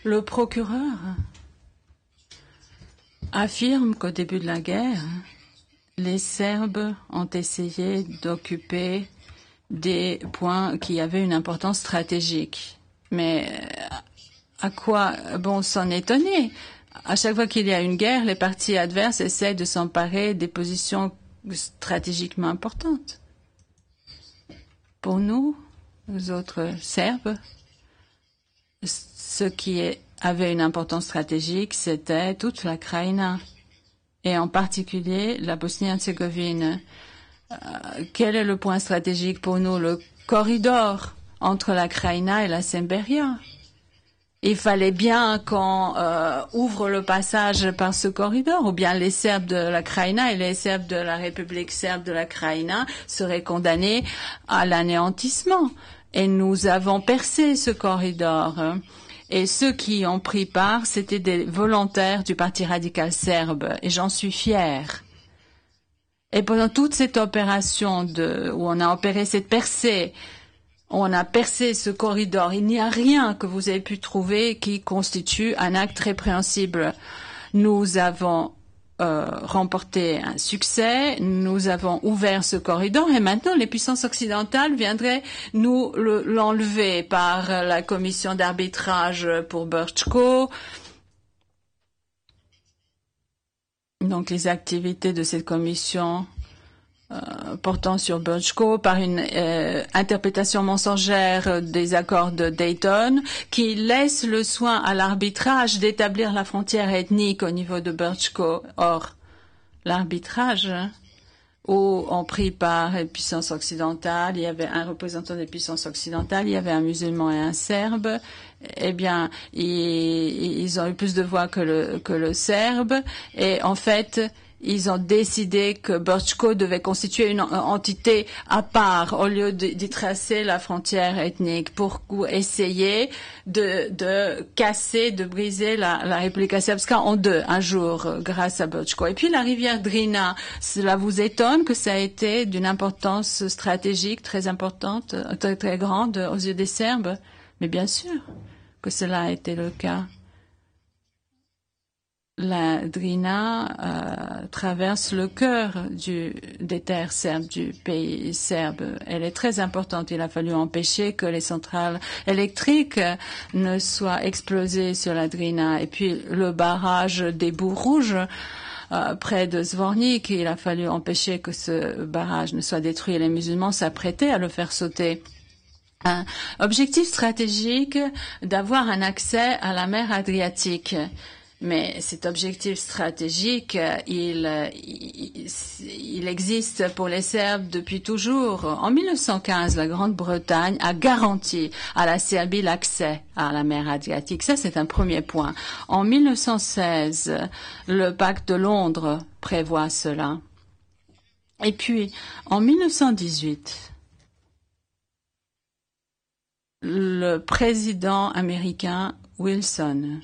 Le procureur affirme qu'au début de la guerre, les Serbes ont essayé d'occuper des points qui avaient une importance stratégique. Mais à quoi bon s'en étonner? À chaque fois qu'il y a une guerre, les partis adverses essaient de s'emparer des positions stratégiquement importantes. Pour nous, les autres Serbes, ce qui avait une importance stratégique, c'était toute la Krajina, et en particulier la Bosnie-Herzégovine. Quel est le point stratégique pour nous? Le corridor entre la Krajina et la Semberia. Il fallait bien qu'on ouvre le passage par ce corridor, ou bien les Serbes de la Krajina et les Serbes de la République serbe de la Krajina seraient condamnés à l'anéantissement. Et nous avons percé ce corridor. Et ceux qui ont pris part, c'était des volontaires du Parti radical serbe, et j'en suis fière. Et pendant toute cette opération où on a opéré cette percée, on a percé ce corridor. Il n'y a rien que vous ayez pu trouver qui constitue un acte répréhensible. Nous avons remporté un succès, nous avons ouvert ce corridor et maintenant les puissances occidentales viendraient nous l'enlever par la commission d'arbitrage pour Brčko. Donc les activités de cette commission portant sur Brčko par une interprétation mensongère des accords de Dayton qui laisse le soin à l'arbitrage d'établir la frontière ethnique au niveau de Brčko. Or, l'arbitrage où on prit part les puissances occidentales, il y avait un représentant des puissances occidentales, il y avait un musulman et un serbe, eh bien, ils ont eu plus de voix que le serbe et en fait, ils ont décidé que Brčko devait constituer une entité à part au lieu d'y tracer la frontière ethnique pour essayer de casser, de briser la République Srpska en deux un jour grâce à Brčko. Et puis la rivière Drina, cela vous étonne que ça a été d'une importance stratégique très importante, très, très grande aux yeux des Serbes? Mais bien sûr que cela a été le cas. La Drina traverse le cœur des terres serbes, du pays serbe. Elle est très importante. Il a fallu empêcher que les centrales électriques ne soient explosées sur la Drina. Et puis le barrage des Boues Rouges près de Zvornik. Il a fallu empêcher que ce barrage ne soit détruit et les musulmans s'apprêtaient à le faire sauter. Un objectif stratégique d'avoir un accès à la mer Adriatique. Mais cet objectif stratégique, il existe pour les Serbes depuis toujours. En 1915, la Grande-Bretagne a garanti à la Serbie l'accès à la mer Adriatique. Ça, c'est un premier point. En 1916, le pacte de Londres prévoit cela. Et puis, en 1918, le président américain Wilson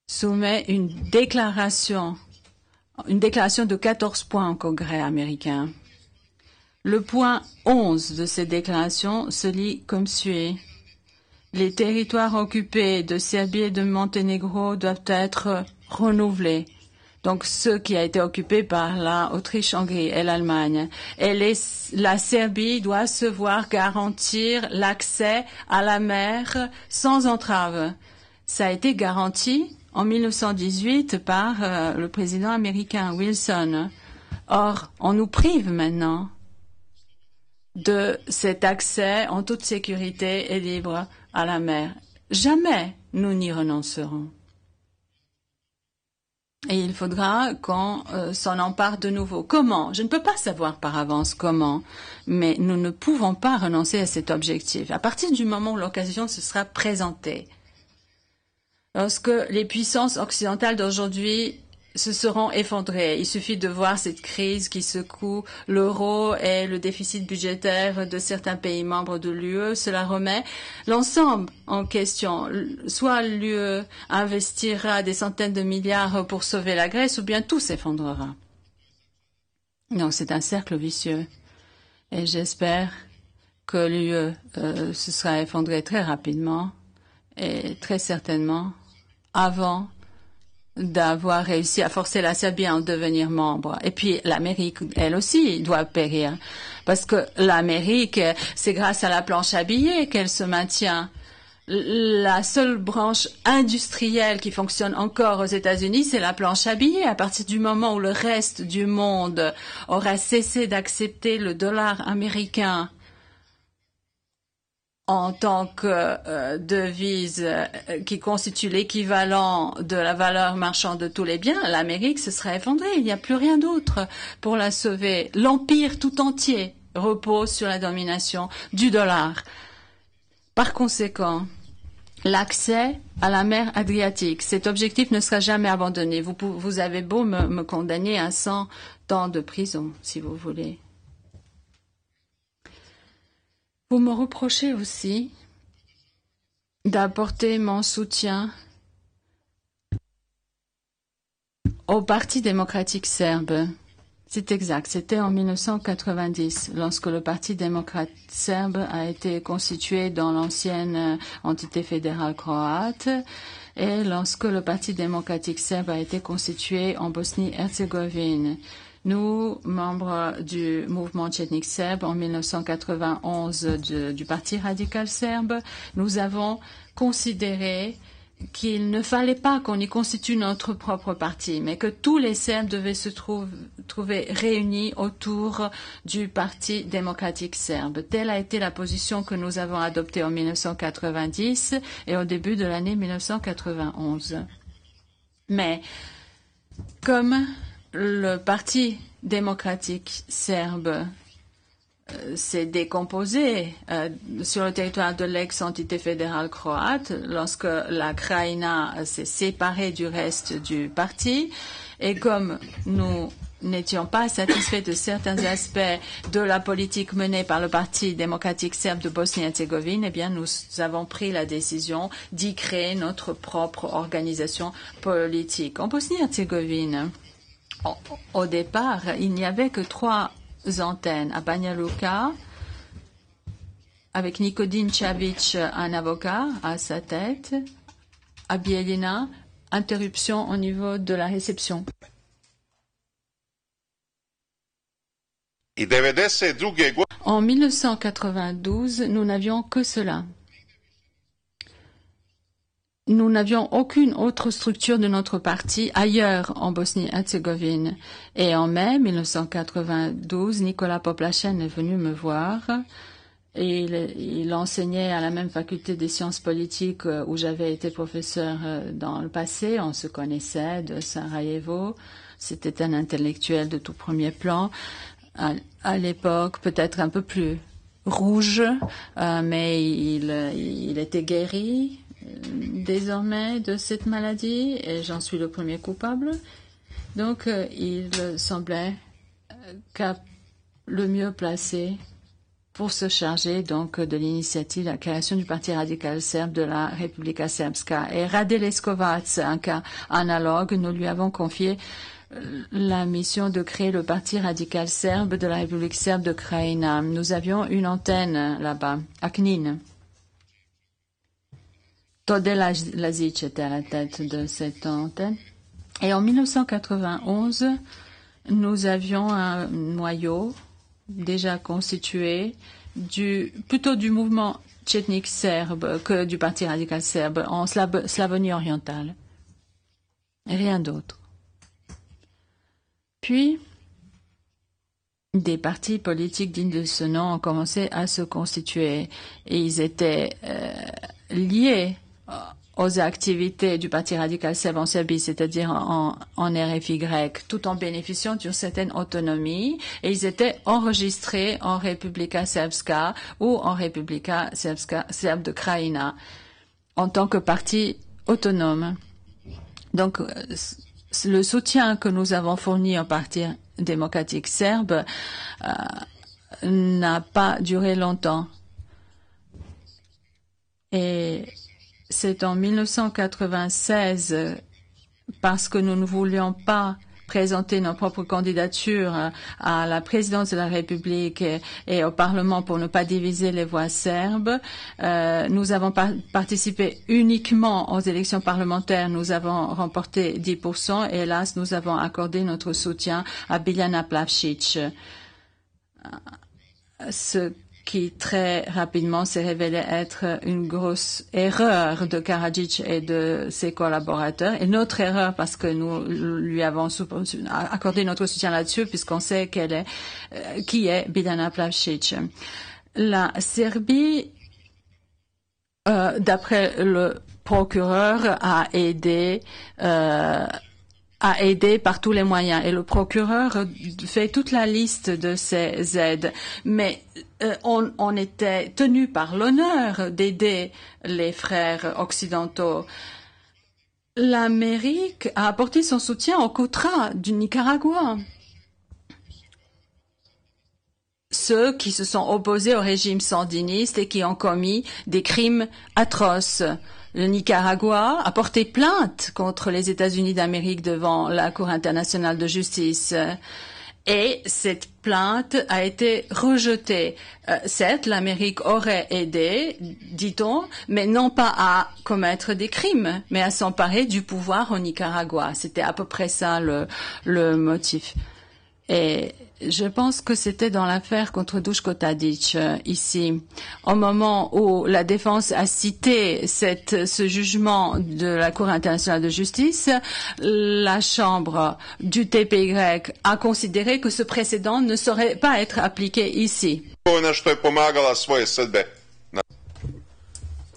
soumet une déclaration de 14 points au Congrès américain. Le point 11 de cette déclaration se lit comme suit. Les territoires occupés de Serbie et de Monténégro doivent être renouvelés. Donc, ce qui a été occupé par la Autriche-Hongrie et l'Allemagne. Et la Serbie doit se voir garantir l'accès à la mer sans entrave. Ça a été garanti en 1918 par le président américain Wilson. Or, on nous prive maintenant de cet accès en toute sécurité et libre à la mer. Jamais nous n'y renoncerons. Et il faudra qu'on s'en empare de nouveau. Comment? Je ne peux pas savoir par avance comment, mais nous ne pouvons pas renoncer à cet objectif. À partir du moment où l'occasion se sera présentée, lorsque les puissances occidentales d'aujourd'hui se seront effondrées, il suffit de voir cette crise qui secoue l'euro et le déficit budgétaire de certains pays membres de l'UE. Cela remet l'ensemble en question. Soit l'UE investira des centaines de milliards pour sauver la Grèce, ou bien tout s'effondrera. Donc c'est un cercle vicieux. Et j'espère que l'UE se sera effondrée très rapidement et très certainement avant d'avoir réussi à forcer la Serbie à en devenir membre. Et puis l'Amérique, elle aussi, doit périr. Parce que l'Amérique, c'est grâce à la planche à billets qu'elle se maintient. La seule branche industrielle qui fonctionne encore aux États-Unis, c'est la planche à billets. À partir du moment où le reste du monde aura cessé d'accepter le dollar américain en tant que devise qui constitue l'équivalent de la valeur marchande de tous les biens, l'Amérique se sera effondrée. Il n'y a plus rien d'autre pour la sauver. L'empire tout entier repose sur la domination du dollar. Par conséquent, l'accès à la mer Adriatique, cet objectif ne sera jamais abandonné. Vous avez beau me condamner à 100 ans de prison, si vous voulez. Vous me reprochez aussi d'apporter mon soutien au Parti démocratique serbe. C'est exact, c'était en 1990, lorsque le Parti démocrate serbe a été constitué dans l'ancienne entité fédérale croate et lorsque le Parti démocratique serbe a été constitué en Bosnie-Herzégovine. Nous, membres du mouvement tchétnik serbe en 1991 du Parti radical serbe, nous avons considéré qu'il ne fallait pas qu'on y constitue notre propre parti, mais que tous les Serbes devaient se trouver réunis autour du Parti démocratique serbe. Telle a été la position que nous avons adoptée en 1990 et au début de l'année 1991. Mais comme le Parti démocratique serbe s'est décomposé sur le territoire de l'ex-entité fédérale croate lorsque la Krajina s'est séparée du reste du parti et comme nous n'étions pas satisfaits de certains aspects de la politique menée par le Parti démocratique serbe de Bosnie-Herzégovine, eh bien, nous avons pris la décision d'y créer notre propre organisation politique. En Bosnie-Herzégovine, au départ, il n'y avait que 3 antennes à Banja Luka, avec Nikodin Čavić, un avocat, à sa tête, à Bijeljina, interruption au niveau de la réception. En 1992, nous n'avions que cela. nous n'avions aucune autre structure de notre parti ailleurs en Bosnie-Herzégovine. Et en mai 1992, Nicolas Poplachène est venu me voir. Et il enseignait à la même faculté des sciences politiques où j'avais été professeur dans le passé. On se connaissait de Sarajevo. C'était un intellectuel de tout premier plan. À l'époque, peut-être un peu plus rouge, mais il était guéri désormais de cette maladie et j'en suis le premier coupable. Donc, il semblait le mieux placé pour se charger donc de l'initiative de la création du Parti radical serbe de la Republika Srpska. Et Rade Leskovac, un cas analogue, nous lui avons confié la mission de créer le Parti radical serbe de la République serbe de Krajina. Nous avions une antenne là-bas, à Knin. Todela Lazic était à la tête de cette antenne. Et en 1991, nous avions un noyau déjà constitué plutôt du mouvement tchétnique serbe que du Parti radical serbe en Slavonie orientale. Rien d'autre. Puis, des partis politiques dignes de ce nom ont commencé à se constituer et ils étaient liés aux activités du Parti radical serbe en Serbie, c'est-à-dire en RFY, tout en bénéficiant d'une certaine autonomie, et ils étaient enregistrés en Republika Srpska ou en Republika Srpska serbe de Krajina en tant que parti autonome. Donc, le soutien que nous avons fourni au Parti démocratique serbe n'a pas duré longtemps. Et c'est en 1996, parce que nous ne voulions pas présenter nos propres candidatures à la présidence de la République et au Parlement pour ne pas diviser les voix serbes. Nous avons participé uniquement aux élections parlementaires. Nous avons remporté 10%. Et hélas, nous avons accordé notre soutien à Biljana Plavšić. Ce qui très rapidement s'est révélé être une grosse erreur de Karadzic et de ses collaborateurs. Et notre erreur parce que nous lui avons accordé notre soutien là-dessus puisqu'on sait qui est Biljana Plavšić. La Serbie, d'après le procureur, a aidé par tous les moyens. Et le procureur fait toute la liste de ces aides. Mais on était tenu par l'honneur d'aider les frères occidentaux. L'Amérique a apporté son soutien au Cutra du Nicaragua. Ceux qui se sont opposés au régime sandiniste et qui ont commis des crimes atroces. Le Nicaragua a porté plainte contre les États-Unis d'Amérique devant la Cour internationale de justice. Et cette plainte a été rejetée. Certes, l'Amérique aurait aidé, dit-on, mais non pas à commettre des crimes, mais à s'emparer du pouvoir au Nicaragua. C'était à peu près ça le motif. Et je pense que c'était dans l'affaire contre Duško Tadić, ici, au moment où la défense a cité ce jugement de la Cour internationale de justice, la Chambre du TPY a considéré que ce précédent ne saurait pas être appliqué ici.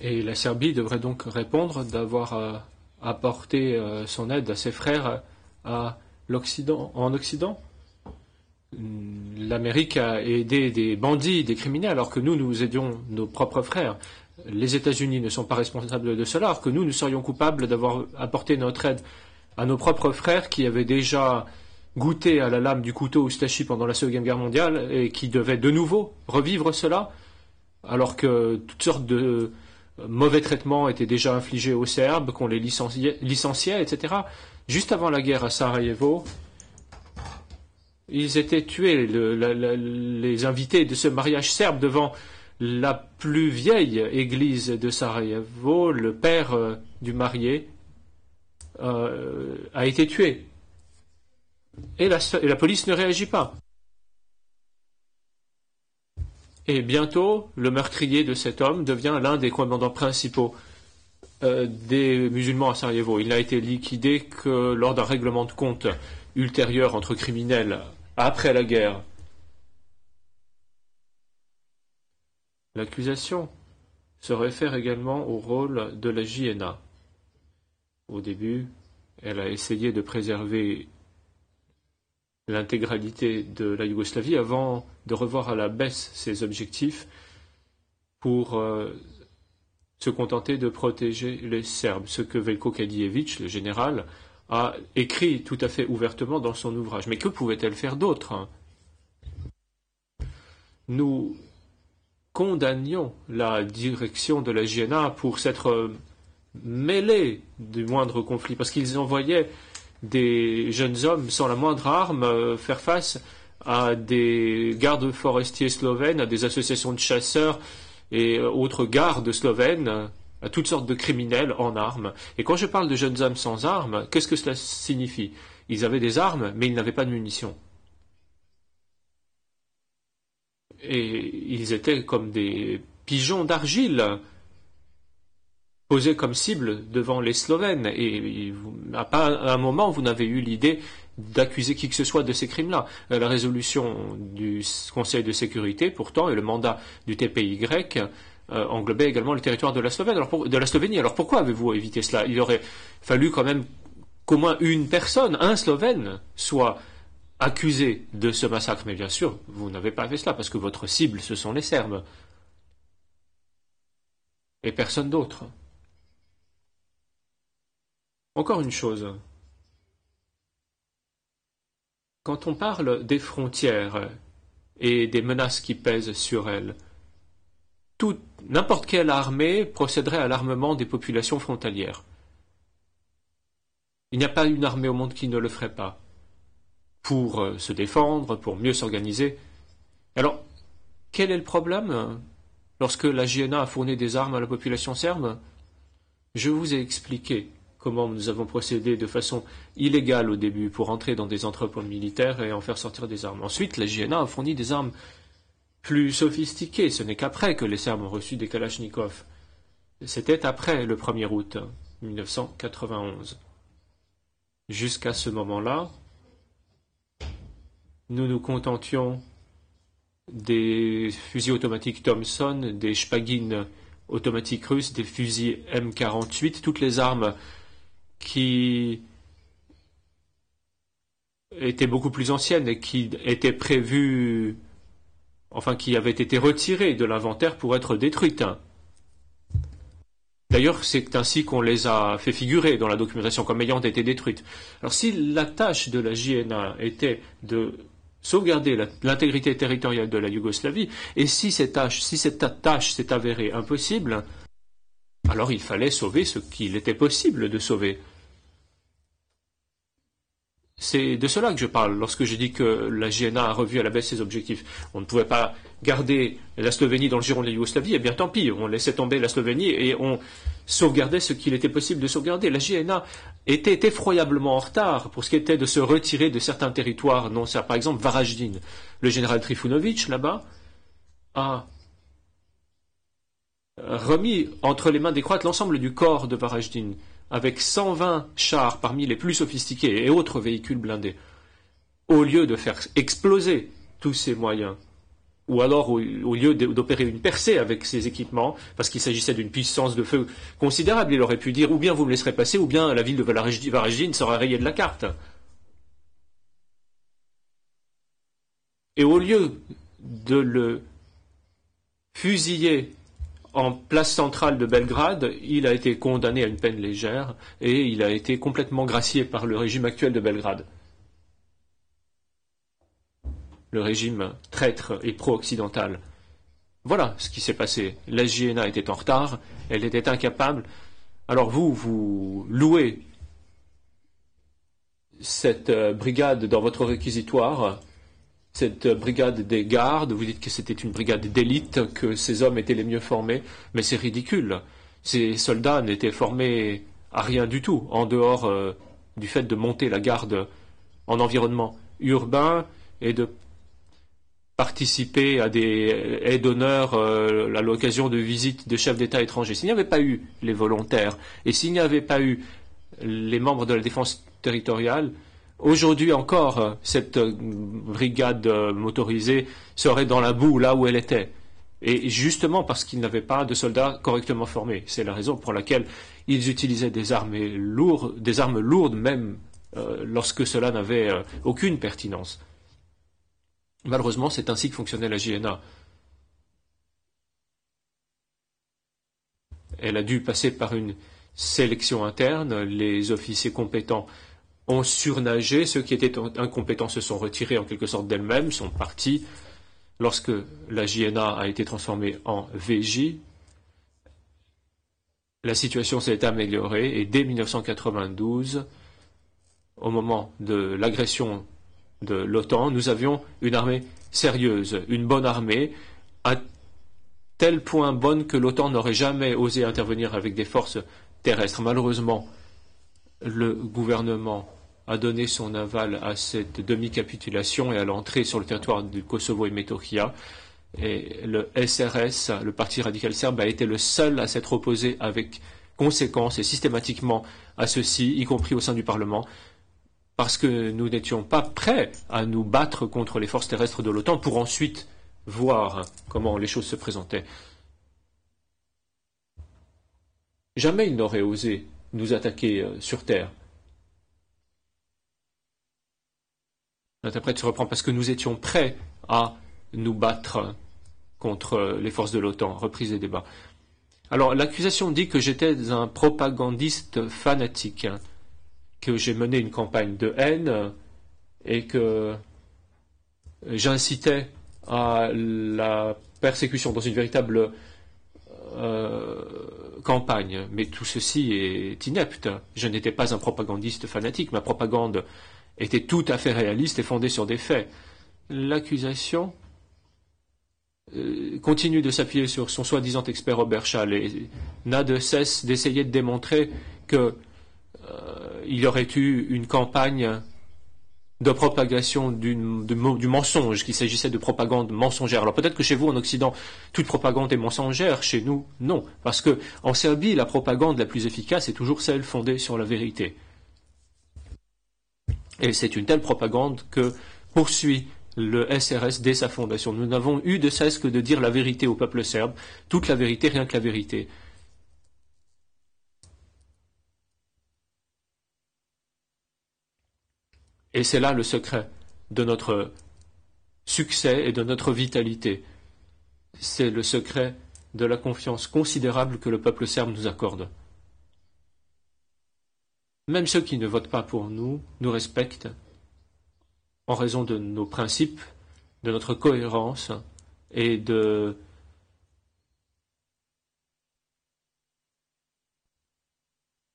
Et la Serbie devrait donc répondre d'avoir apporté son aide à ses frères en Occident. L'Amérique a aidé des bandits, des criminels, alors que nous aidions nos propres frères. Les États-Unis ne sont pas responsables de cela, alors que nous serions coupables d'avoir apporté notre aide à nos propres frères qui avaient déjà goûté à la lame du couteau Oustachi pendant la Seconde Guerre mondiale et qui devaient de nouveau revivre cela, alors que toutes sortes de mauvais traitements étaient déjà infligés aux Serbes, qu'on les licenciait, etc. Juste avant la guerre à Sarajevo, ils étaient tués, les invités de ce mariage serbe, devant la plus vieille église de Sarajevo. Le père du marié a été tué. Et la police ne réagit pas. Et bientôt, le meurtrier de cet homme devient l'un des commandants principaux des musulmans à Sarajevo. Il n'a été liquidé que lors d'un règlement de compte ultérieur entre criminels après la guerre. L'accusation se réfère également au rôle de la JNA. Au début, elle a essayé de préserver l'intégralité de la Yougoslavie avant de revoir à la baisse ses objectifs pour se contenter de protéger les Serbes, ce que Veljko Kadijević, le général, a écrit tout à fait ouvertement dans son ouvrage. Mais que pouvait-elle faire d'autre? Nous condamnions la direction de la JNA pour s'être mêlée du moindre conflit, parce qu'ils envoyaient des jeunes hommes sans la moindre arme faire face à des gardes forestiers slovènes, à des associations de chasseurs et autres gardes slovènes, à toutes sortes de criminels en armes. Et quand je parle de jeunes hommes sans armes, qu'est-ce que cela signifie? Ils avaient des armes, mais ils n'avaient pas de munitions. Et ils étaient comme des pigeons d'argile, posés comme cible devant les Slovènes. Et à pas un moment, vous n'avez eu l'idée d'accuser qui que ce soit de ces crimes-là. La résolution du Conseil de sécurité, pourtant, et le mandat du TPY englobait également le territoire de la Slovénie. Alors pourquoi avez-vous évité cela? Il aurait fallu quand même qu'au moins une personne, un Slovène, soit accusé de ce massacre. Mais bien sûr, vous n'avez pas fait cela, parce que votre cible, ce sont les Serbes. Et personne d'autre. Encore une chose. Quand on parle des frontières et des menaces qui pèsent sur elles, n'importe quelle armée procéderait à l'armement des populations frontalières. Il n'y a pas une armée au monde qui ne le ferait pas, pour se défendre, pour mieux s'organiser. Alors, quel est le problème lorsque la JNA a fourni des armes à la population serbe? Je vous ai expliqué comment nous avons procédé de façon illégale au début pour entrer dans des entrepôts militaires et en faire sortir des armes. Ensuite, la JNA a fourni des armes plus sophistiquées. Ce n'est qu'après que les Serbes ont reçu des Kalachnikov. C'était après le 1er août 1991. Jusqu'à ce moment-là, nous nous contentions des fusils automatiques Thompson, des Shpagin automatiques russes, des fusils M48, toutes les armes qui étaient beaucoup plus anciennes et qui étaient prévues, enfin qui avaient été retirées de l'inventaire pour être détruites. D'ailleurs, c'est ainsi qu'on les a fait figurer dans la documentation comme ayant été détruites. Alors si la tâche de la JNA était de sauvegarder l'intégrité territoriale de la Yougoslavie, et si cette tâche s'est avérée impossible, alors il fallait sauver ce qu'il était possible de sauver. C'est de cela que je parle lorsque je dis que la JNA a revu à la baisse ses objectifs. On ne pouvait pas garder la Slovénie dans le giron de la Yougoslavie, eh bien tant pis, on laissait tomber la Slovénie et on sauvegardait ce qu'il était possible de sauvegarder. La JNA était effroyablement en retard pour ce qui était de se retirer de certains territoires non serbes. Par exemple, Varaždin. Le général Trifunović, là-bas, a remis entre les mains des Croates l'ensemble du corps de Varaždin, avec 120 chars parmi les plus sophistiqués et autres véhicules blindés, au lieu de faire exploser tous ces moyens, ou alors au lieu d'opérer une percée avec ces équipements, parce qu'il s'agissait d'une puissance de feu considérable, il aurait pu dire ou bien vous me laisserez passer, ou bien la ville de Varaždin sera rayée de la carte. Et au lieu de le fusiller en place centrale de Belgrade, il a été condamné à une peine légère et il a été complètement gracié par le régime actuel de Belgrade. Le régime traître et pro-occidental. Voilà ce qui s'est passé. La JNA était en retard, elle était incapable. Alors vous louez cette brigade dans votre réquisitoire, cette brigade des gardes, vous dites que c'était une brigade d'élite, que ces hommes étaient les mieux formés, mais c'est ridicule. Ces soldats n'étaient formés à rien du tout, en dehors du fait de monter la garde en environnement urbain et de participer à des aides d'honneur à l'occasion de visites de chefs d'État étrangers, s'il n'y avait pas eu les volontaires et s'il n'y avait pas eu les membres de la défense territoriale, aujourd'hui encore, cette brigade motorisée serait dans la boue là où elle était. Et justement parce qu'ils n'avaient pas de soldats correctement formés. C'est la raison pour laquelle ils utilisaient des armes lourdes même lorsque cela n'avait aucune pertinence. Malheureusement, c'est ainsi que fonctionnait la JNA. Elle a dû passer par une sélection interne. Les officiers compétents ont surnagé. Ceux qui étaient incompétents se sont retirés en quelque sorte d'elles-mêmes, sont partis. Lorsque la JNA a été transformée en VJ, la situation s'est améliorée et dès 1992, au moment de l'agression de l'OTAN, nous avions une armée sérieuse, une bonne armée, à tel point bonne que l'OTAN n'aurait jamais osé intervenir avec des forces terrestres. Malheureusement, le gouvernement a donné son aval à cette demi-capitulation et à l'entrée sur le territoire du Kosovo et Metohija. Et le SRS, le Parti radical serbe, a été le seul à s'être opposé avec conséquence et systématiquement à ceci, y compris au sein du Parlement, parce que nous n'étions pas prêts à nous battre contre les forces terrestres de l'OTAN pour ensuite voir comment les choses se présentaient. Jamais ils n'auraient osé nous attaquer sur terre. L'interprète se reprend parce que nous étions prêts à nous battre contre les forces de l'OTAN. Reprise des débats. Alors, l'accusation dit que j'étais un propagandiste fanatique, que j'ai mené une campagne de haine et que j'incitais à la persécution dans une véritable campagne. Mais tout ceci est inepte. Je n'étais pas un propagandiste fanatique. Ma propagande était tout à fait réaliste et fondée sur des faits. L'accusation continue de s'appuyer sur son soi-disant expert Robert Schall et n'a de cesse d'essayer de démontrer qu'il y aurait eu une campagne de propagation du mensonge, qu'il s'agissait de propagande mensongère. Alors peut-être que chez vous, en Occident, toute propagande est mensongère, chez nous, non. Parce que en Serbie, la propagande la plus efficace est toujours celle fondée sur la vérité. Et c'est une telle propagande que poursuit le SRS dès sa fondation. Nous n'avons eu de cesse que de dire la vérité au peuple serbe, toute la vérité, rien que la vérité. Et c'est là le secret de notre succès et de notre vitalité. C'est le secret de la confiance considérable que le peuple serbe nous accorde. Même ceux qui ne votent pas pour nous nous respectent en raison de nos principes, de notre cohérence et de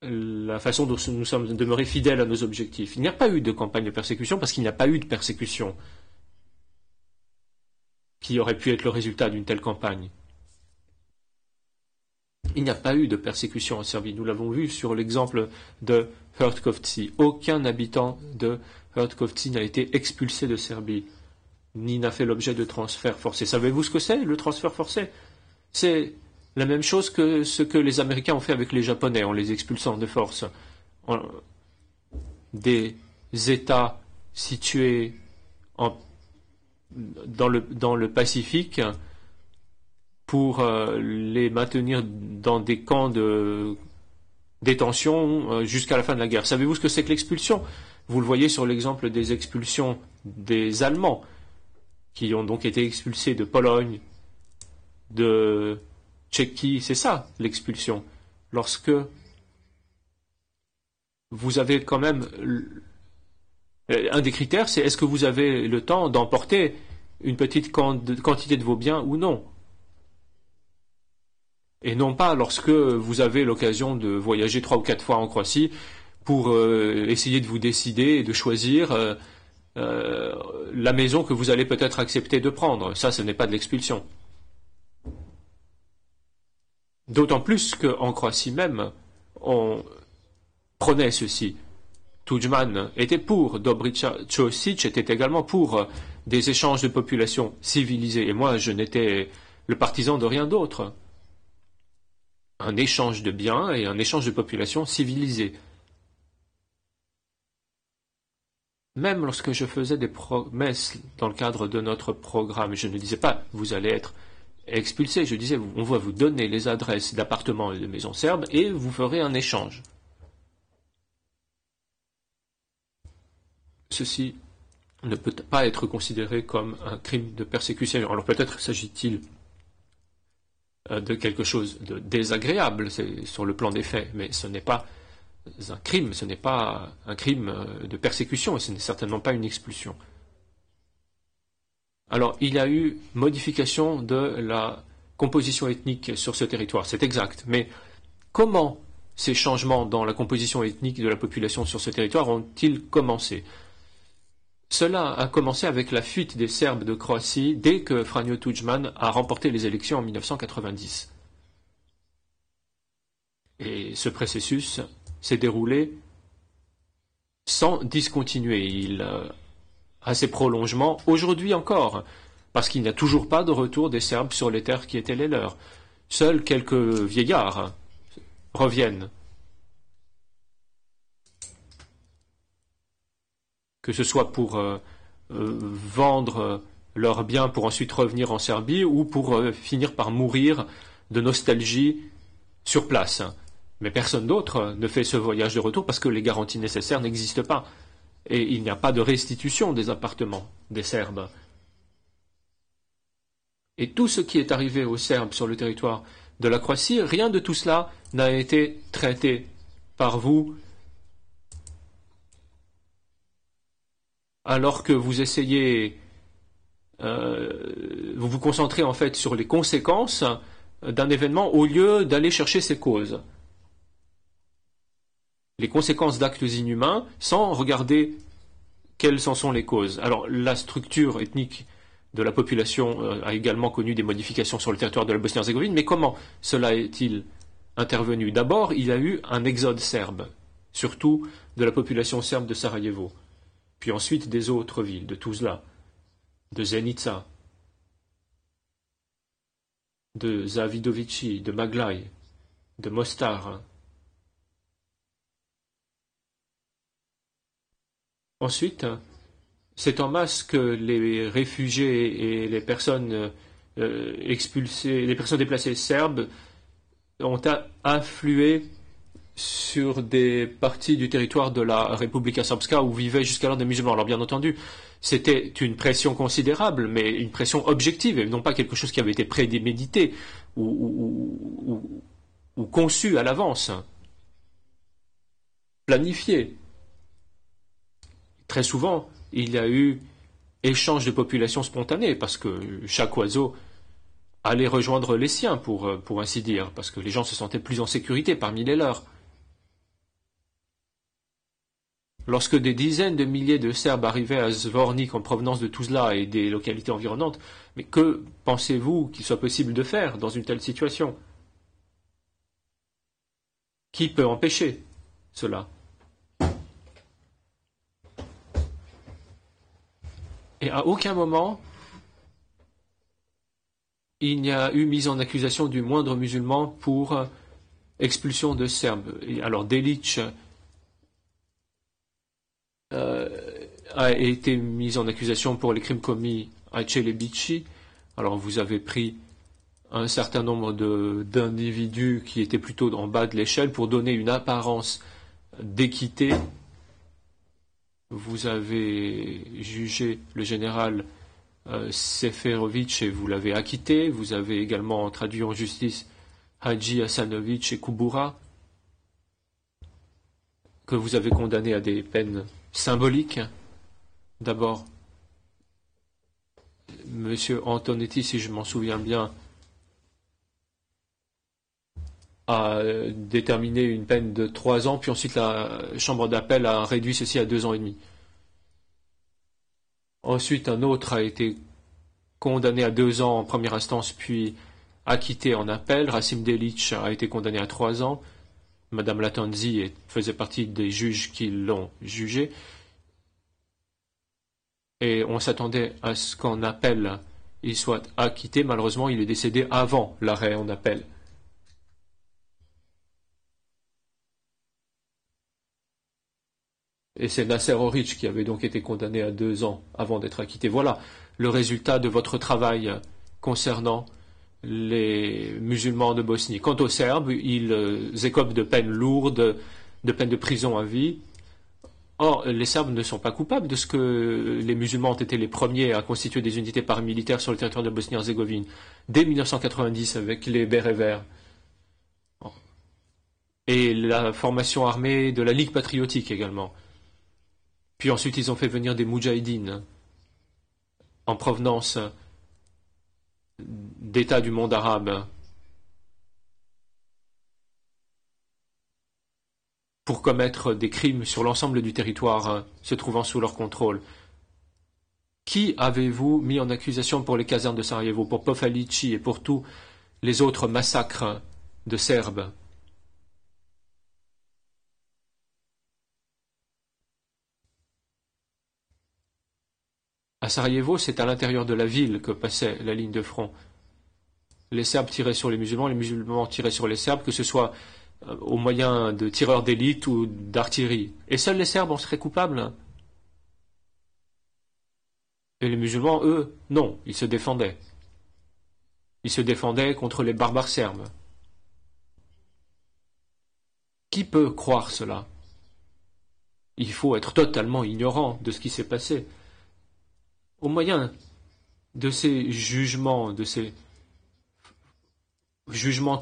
la façon dont nous sommes demeurés fidèles à nos objectifs. Il n'y a pas eu de campagne de persécution parce qu'il n'y a pas eu de persécution qui aurait pu être le résultat d'une telle campagne. Il n'y a pas eu de persécution en Serbie. Nous l'avons vu sur l'exemple de Hrtkovci. Aucun habitant de Hrtkovci n'a été expulsé de Serbie, ni n'a fait l'objet de transfert forcé. Savez-vous ce que c'est, le transfert forcé? C'est la même chose que ce que les Américains ont fait avec les Japonais en les expulsant de force. Des États situés dans le Pacifique pour les maintenir dans des camps de détention jusqu'à la fin de la guerre. Savez-vous ce que c'est que l'expulsion? Vous le voyez sur l'exemple des expulsions des Allemands, qui ont donc été expulsés de Pologne, de Tchéquie. C'est ça, l'expulsion. Lorsque vous avez quand même... Un des critères, c'est est-ce que vous avez le temps d'emporter une petite quantité de vos biens ou non? Et non pas lorsque vous avez l'occasion de voyager 3 ou 4 fois en Croatie pour essayer de vous décider et de choisir la maison que vous allez peut-être accepter de prendre. Ça, ce n'est pas de l'expulsion. D'autant plus qu'en Croatie même, on prenait ceci. Tudjman était pour, Dobrica Ćosić était également pour des échanges de populations civilisés. Et moi, je n'étais le partisan de rien d'autre. Un échange de biens et un échange de populations civilisées. Même lorsque je faisais des promesses dans le cadre de notre programme, je ne disais pas « vous allez être expulsés », je disais « on va vous donner les adresses d'appartements et de maisons serbes et vous ferez un échange ». Ceci ne peut pas être considéré comme un crime de persécution. Alors peut-être s'agit-il de quelque chose de désagréable sur le plan des faits, mais ce n'est pas un crime, ce n'est pas un crime de persécution et ce n'est certainement pas une expulsion. Alors, il y a eu modification de la composition ethnique sur ce territoire, c'est exact, mais comment ces changements dans la composition ethnique de la population sur ce territoire ont-ils commencé? Cela a commencé avec la fuite des Serbes de Croatie dès que Franjo Tudjman a remporté les élections en 1990. Et ce processus s'est déroulé sans discontinuer. Il a ses prolongements aujourd'hui encore, parce qu'il n'y a toujours pas de retour des Serbes sur les terres qui étaient les leurs. Seuls quelques vieillards reviennent. Que ce soit pour vendre leurs biens pour ensuite revenir en Serbie ou pour finir par mourir de nostalgie sur place. Mais personne d'autre ne fait ce voyage de retour parce que les garanties nécessaires n'existent pas. Et il n'y a pas de restitution des appartements des Serbes. Et tout ce qui est arrivé aux Serbes sur le territoire de la Croatie, rien de tout cela n'a été traité par vous alors que vous essayez, vous vous concentrez en fait sur les conséquences d'un événement au lieu d'aller chercher ses causes. Les conséquences d'actes inhumains sans regarder quelles en sont les causes. Alors, la structure ethnique de la population a également connu des modifications sur le territoire de la Bosnie-Herzégovine, mais comment cela est-il intervenu? D'abord, il y a eu un exode serbe, surtout de la population serbe de Sarajevo, puis ensuite des autres villes, de Tuzla, de Zenica, de Zavidovici, de Maglaj, de Mostar. Ensuite, c'est en masse que les réfugiés et les personnes expulsées, les personnes déplacées serbes ont afflué sur des parties du territoire de la Republika Srpska où vivaient jusqu'alors des musulmans. Alors bien entendu, c'était une pression considérable, mais une pression objective, et non pas quelque chose qui avait été prémédité ou conçu à l'avance, planifié. Très souvent, il y a eu échange de population spontanée, parce que chaque oiseau allait rejoindre les siens, pour ainsi dire, parce que les gens se sentaient plus en sécurité parmi les leurs. Lorsque des dizaines de milliers de Serbes arrivaient à Zvornik en provenance de Tuzla et des localités environnantes, mais que pensez-vous qu'il soit possible de faire dans une telle situation? Qui peut empêcher cela? Et à aucun moment, il n'y a eu mise en accusation du moindre musulman pour expulsion de Serbes. Et alors Delic a été mis en accusation pour les crimes commis à Celebici. Alors vous avez pris un certain nombre d'individus qui étaient plutôt en bas de l'échelle pour donner une apparence d'équité. Vous avez jugé le général Seferovic et vous l'avez acquitté. Vous avez également traduit en justice Hadji Hasanovic et Kubura, que vous avez condamné à des peines symboliques. D'abord, M. Antonetti, si je m'en souviens bien, a déterminé une peine de 3 ans, puis ensuite la chambre d'appel a réduit ceci à 2 ans et demi. Ensuite, un autre a été condamné à 2 ans en première instance, puis acquitté en appel. Rasim Delic a été condamné à 3 ans. Madame Latanzi faisait partie des juges qui l'ont jugé. Et on s'attendait à ce qu'en appel, il soit acquitté. Malheureusement, il est décédé avant l'arrêt en appel. Et c'est Nasser Oric qui avait donc été condamné à 2 ans avant d'être acquitté. Voilà le résultat de votre travail concernant les musulmans de Bosnie. Quant aux Serbes, ils écopent de peines lourdes, de peines de prison à vie. Or, les Serbes ne sont pas coupables de ce que les musulmans ont été les premiers à constituer des unités paramilitaires sur le territoire de Bosnie-Herzégovine, dès 1990 avec les Bérets Verts. Et la formation armée de la Ligue patriotique également. Puis ensuite, ils ont fait venir des moudjahidines en provenance d'États du monde arabe pour commettre des crimes sur l'ensemble du territoire se trouvant sous leur contrôle. Qui avez-vous mis en accusation pour les casernes de Sarajevo, pour Pofalici et pour tous les autres massacres de Serbes? À Sarajevo, c'est à l'intérieur de la ville que passait la ligne de front. Les Serbes tiraient sur les musulmans tiraient sur les Serbes, que ce soit au moyen de tireurs d'élite ou d'artillerie. Et seuls les Serbes en seraient coupables. Et les musulmans, eux, non, ils se défendaient. Ils se défendaient contre les barbares serbes. Qui peut croire cela? Il faut être totalement ignorant de ce qui s'est passé. Au moyen de ces jugements,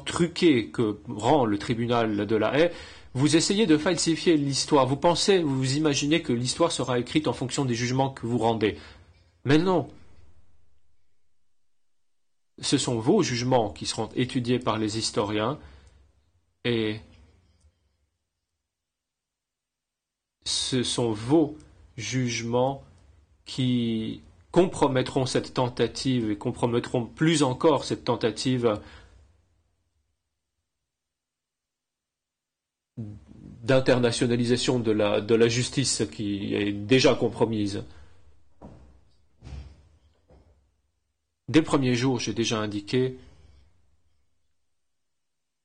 truqués que rend le tribunal de La Haye, vous essayez de falsifier l'histoire. Vous imaginez que l'histoire sera écrite en fonction des jugements que vous rendez. Mais non. Ce sont vos jugements qui seront étudiés par les historiens et ce sont vos jugements qui compromettront cette tentative et compromettront plus encore cette tentative d'internationalisation de la justice qui est déjà compromise. Dès le premier jour, j'ai déjà indiqué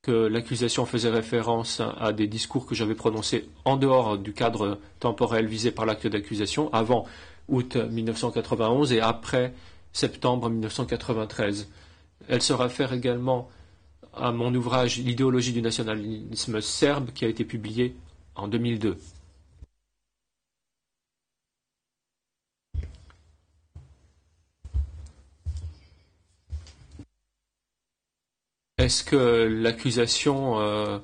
que l'accusation faisait référence à des discours que j'avais prononcés en dehors du cadre temporel visé par l'acte d'accusation, avant août 1991 et après septembre 1993. Elle se réfère également à mon ouvrage « L'idéologie du nationalisme serbe » qui a été publié en 2002. Est-ce que l'accusation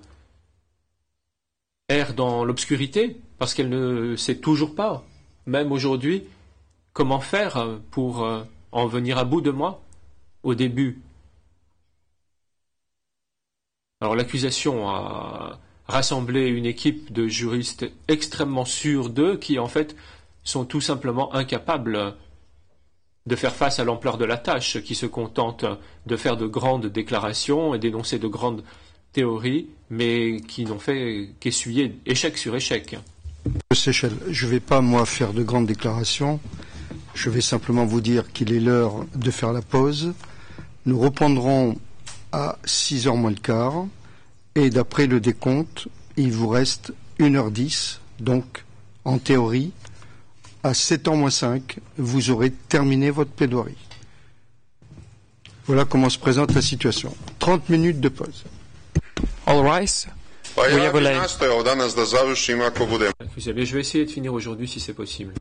erre dans l'obscurité parce qu'elle ne sait toujours pas, même aujourd'hui, comment faire pour en venir à bout de moi au début? Alors l'accusation a rassemblé une équipe de juristes extrêmement sûrs d'eux qui en fait sont tout simplement incapables de faire face à l'ampleur de la tâche, qui se contentent de faire de grandes déclarations et d'énoncer de grandes théories, mais qui n'ont fait qu'essuyer échec sur échec. Seychelles, je ne vais pas, moi, faire de grandes déclarations. Je vais simplement vous dire qu'il est l'heure de faire la pause. Nous reprendrons à 6h moins le quart. Et d'après le décompte, il vous reste 1h10. Donc, en théorie, à 7h moins 5, vous aurez terminé votre plaidoirie. Voilà comment se présente la situation. 30 minutes de pause. All rise. Je vais essayer de finir aujourd'hui si c'est possible.